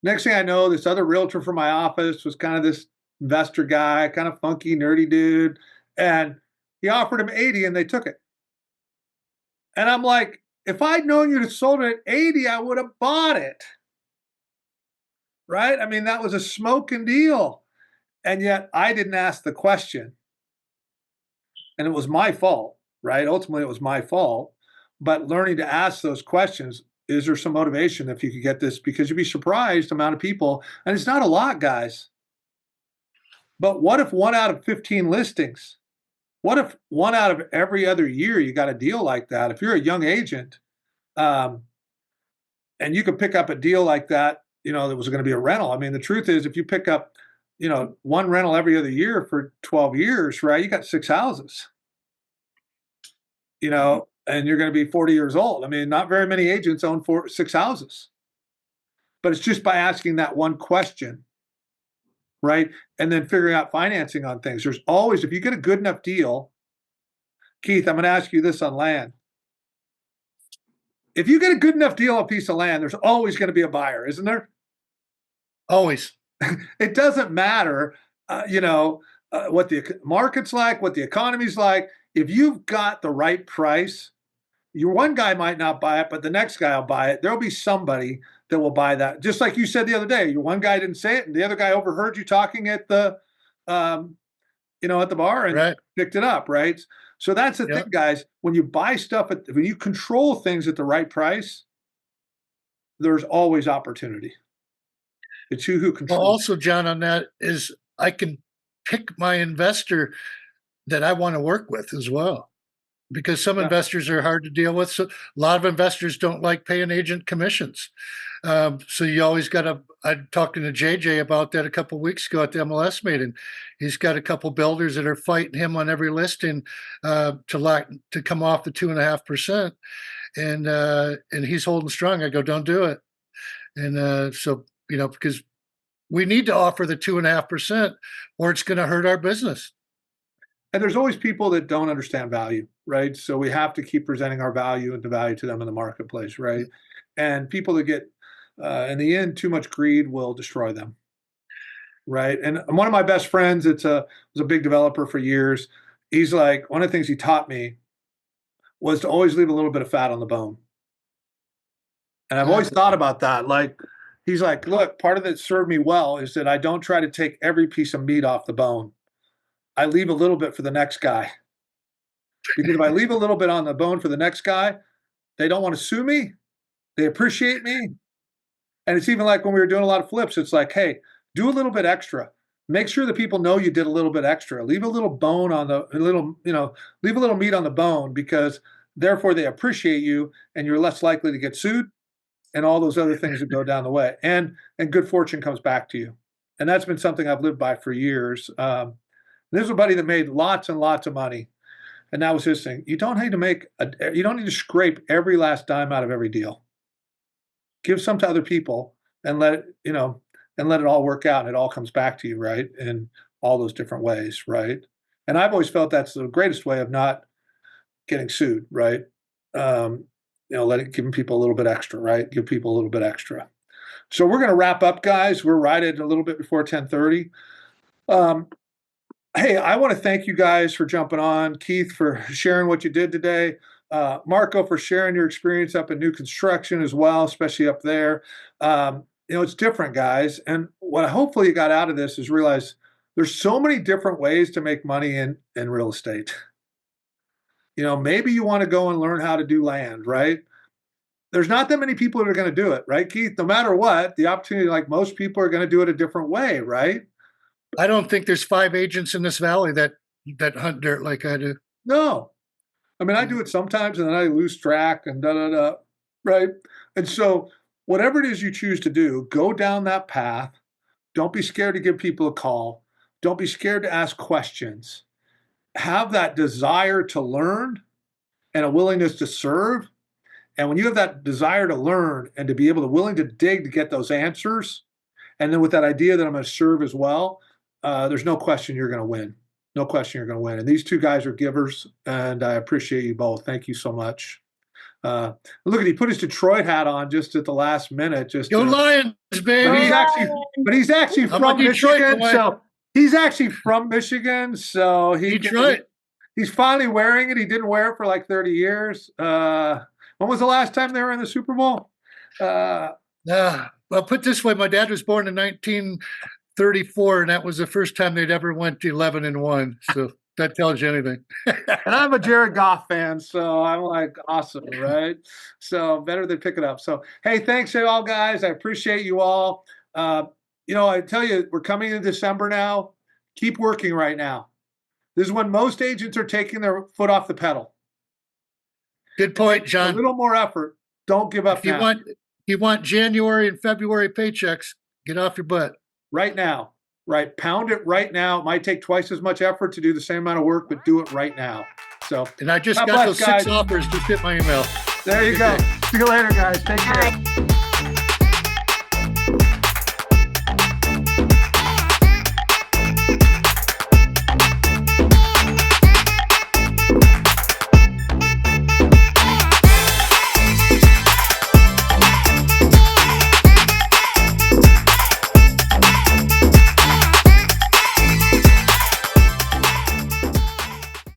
next thing I know, this other realtor from my office was kind of this investor guy, kind of funky, nerdy dude. And he offered him 80 and they took it. And I'm like, if I'd known you'd have sold it at 80, I would have bought it. Right? I mean, that was a smoking deal. And yet I didn't ask the question. And it was my fault, right? Ultimately, it was my fault. But learning to ask those questions, is there some motivation if you could get this? Because you'd be surprised the amount of people, and it's not a lot, guys. But what if 1 out of 15 listings? What if 1 out of every other year you got a deal like that? If you're a young agent, and you could pick up a deal like that, that was going to be a rental. I mean, the truth is, if you pick up, 1 rental every other year for 12 years, right? You got 6 houses, and you're going to be 40 years old. I mean, not very many agents own 6 houses. But it's just by asking that one question right? And then figuring out financing on things. There's always, if you get a good enough deal, Keith, I'm going to ask you this on land. If you get a good enough deal on a piece of land, there's always going to be a buyer, isn't there? Always. It doesn't matter, what the market's like, what the economy's like. If you've got the right price, your one guy might not buy it, but the next guy will buy it. There'll be somebody that will buy that. Just like you said the other day, your one guy didn't say it, and the other guy overheard you talking at the, at the bar and picked it up, right? So that's the thing, guys. When you buy stuff, when you control things at the right price, there's always opportunity. It's you who controls. Well, also, John, on that is I can pick my investor that I want to work with as well, because some investors are hard to deal with. So a lot of investors don't like paying agent commissions. So you always got to. I talked to JJ about that a couple of weeks ago at the MLS meeting. He's got a couple builders that are fighting him on every listing to come off the 2.5%, and he's holding strong. I go, don't do it, and so. Because we need to offer the 2.5%, or it's going to hurt our business. And there's always people that don't understand value, right? So we have to keep presenting our value and the value to them in the marketplace, right? And people that get, in the end, too much greed will destroy them, right? And one of my best friends, was a big developer for years. He's like, one of the things he taught me was to always leave a little bit of fat on the bone. And I've always thought about that, he's like, look, part of it served me well is that I don't try to take every piece of meat off the bone. I leave a little bit for the next guy. Because if I leave a little bit on the bone for the next guy, they don't want to sue me. They appreciate me. And it's even like when we were doing a lot of flips, it's like, hey, do a little bit extra. Make sure that people know you did a little bit extra. Leave a little bone on leave a little meat on the bone, because therefore they appreciate you and you're less likely to get sued. And all those other things that go down the way, and good fortune comes back to you. And that's been something I've lived by for years. There's a buddy that made lots and lots of money, and that was his thing. You don't need to scrape every last dime out of every deal. Give some to other people and let it all work out. And it all comes back to you, right? In all those different ways, right? And I've always felt that's the greatest way of not getting sued, right? Giving people a little bit extra, right? Give people a little bit extra. So we're going to wrap up, guys. We're right at a little bit before 10:30. Hey, I want to thank you guys for jumping on. Keith, for sharing what you did today. Marco, for sharing your experience up in new construction as well, especially up there. It's different, guys. And what hopefully you got out of this is realize there's so many different ways to make money in real estate. Maybe you want to go and learn how to do land, right? There's not that many people that are going to do it, right, Keith? No matter what, the opportunity, like most people, are going to do it a different way, right? I don't think there's 5 agents in this valley that hunt dirt like I do. No. I mean, I do it sometimes, and then I lose track and da-da-da, right? And so whatever it is you choose to do, go down that path. Don't be scared to give people a call. Don't be scared to ask questions. Have that desire to learn and a willingness to serve. And when you have that desire to learn and to be willing to dig to get those answers, and then with that idea that I'm going to serve as well, there's no question you're going to win. No question you're going to win. And these two guys are givers, and I appreciate you both. Thank you so much. Look, he put his Detroit hat on just at the last minute. Go Lions, baby! But he's actually from Michigan, so. He's actually from Michigan, so he's finally wearing it. He didn't wear it for like 30 years. When was the last time they were in the Super Bowl? Well, put it this way, my dad was born in 1934, and that was the first time they'd ever went 11-1. So that tells you anything. And I'm a Jared Goff fan, so I'm like, awesome, right? So better than pick it up. So, hey, thanks to all, guys. I appreciate you all. I tell you, we're coming into December now. Keep working right now. This is when most agents are taking their foot off the pedal. Good point, John. A little more effort. Don't give up now. If you want January and February paychecks, get off your butt. Right now. Right. Pound it right now. It might take twice as much effort to do the same amount of work, but do it right now. So, and I just got those 6 offers. Just hit my email. There you go. See you later, guys. Take care.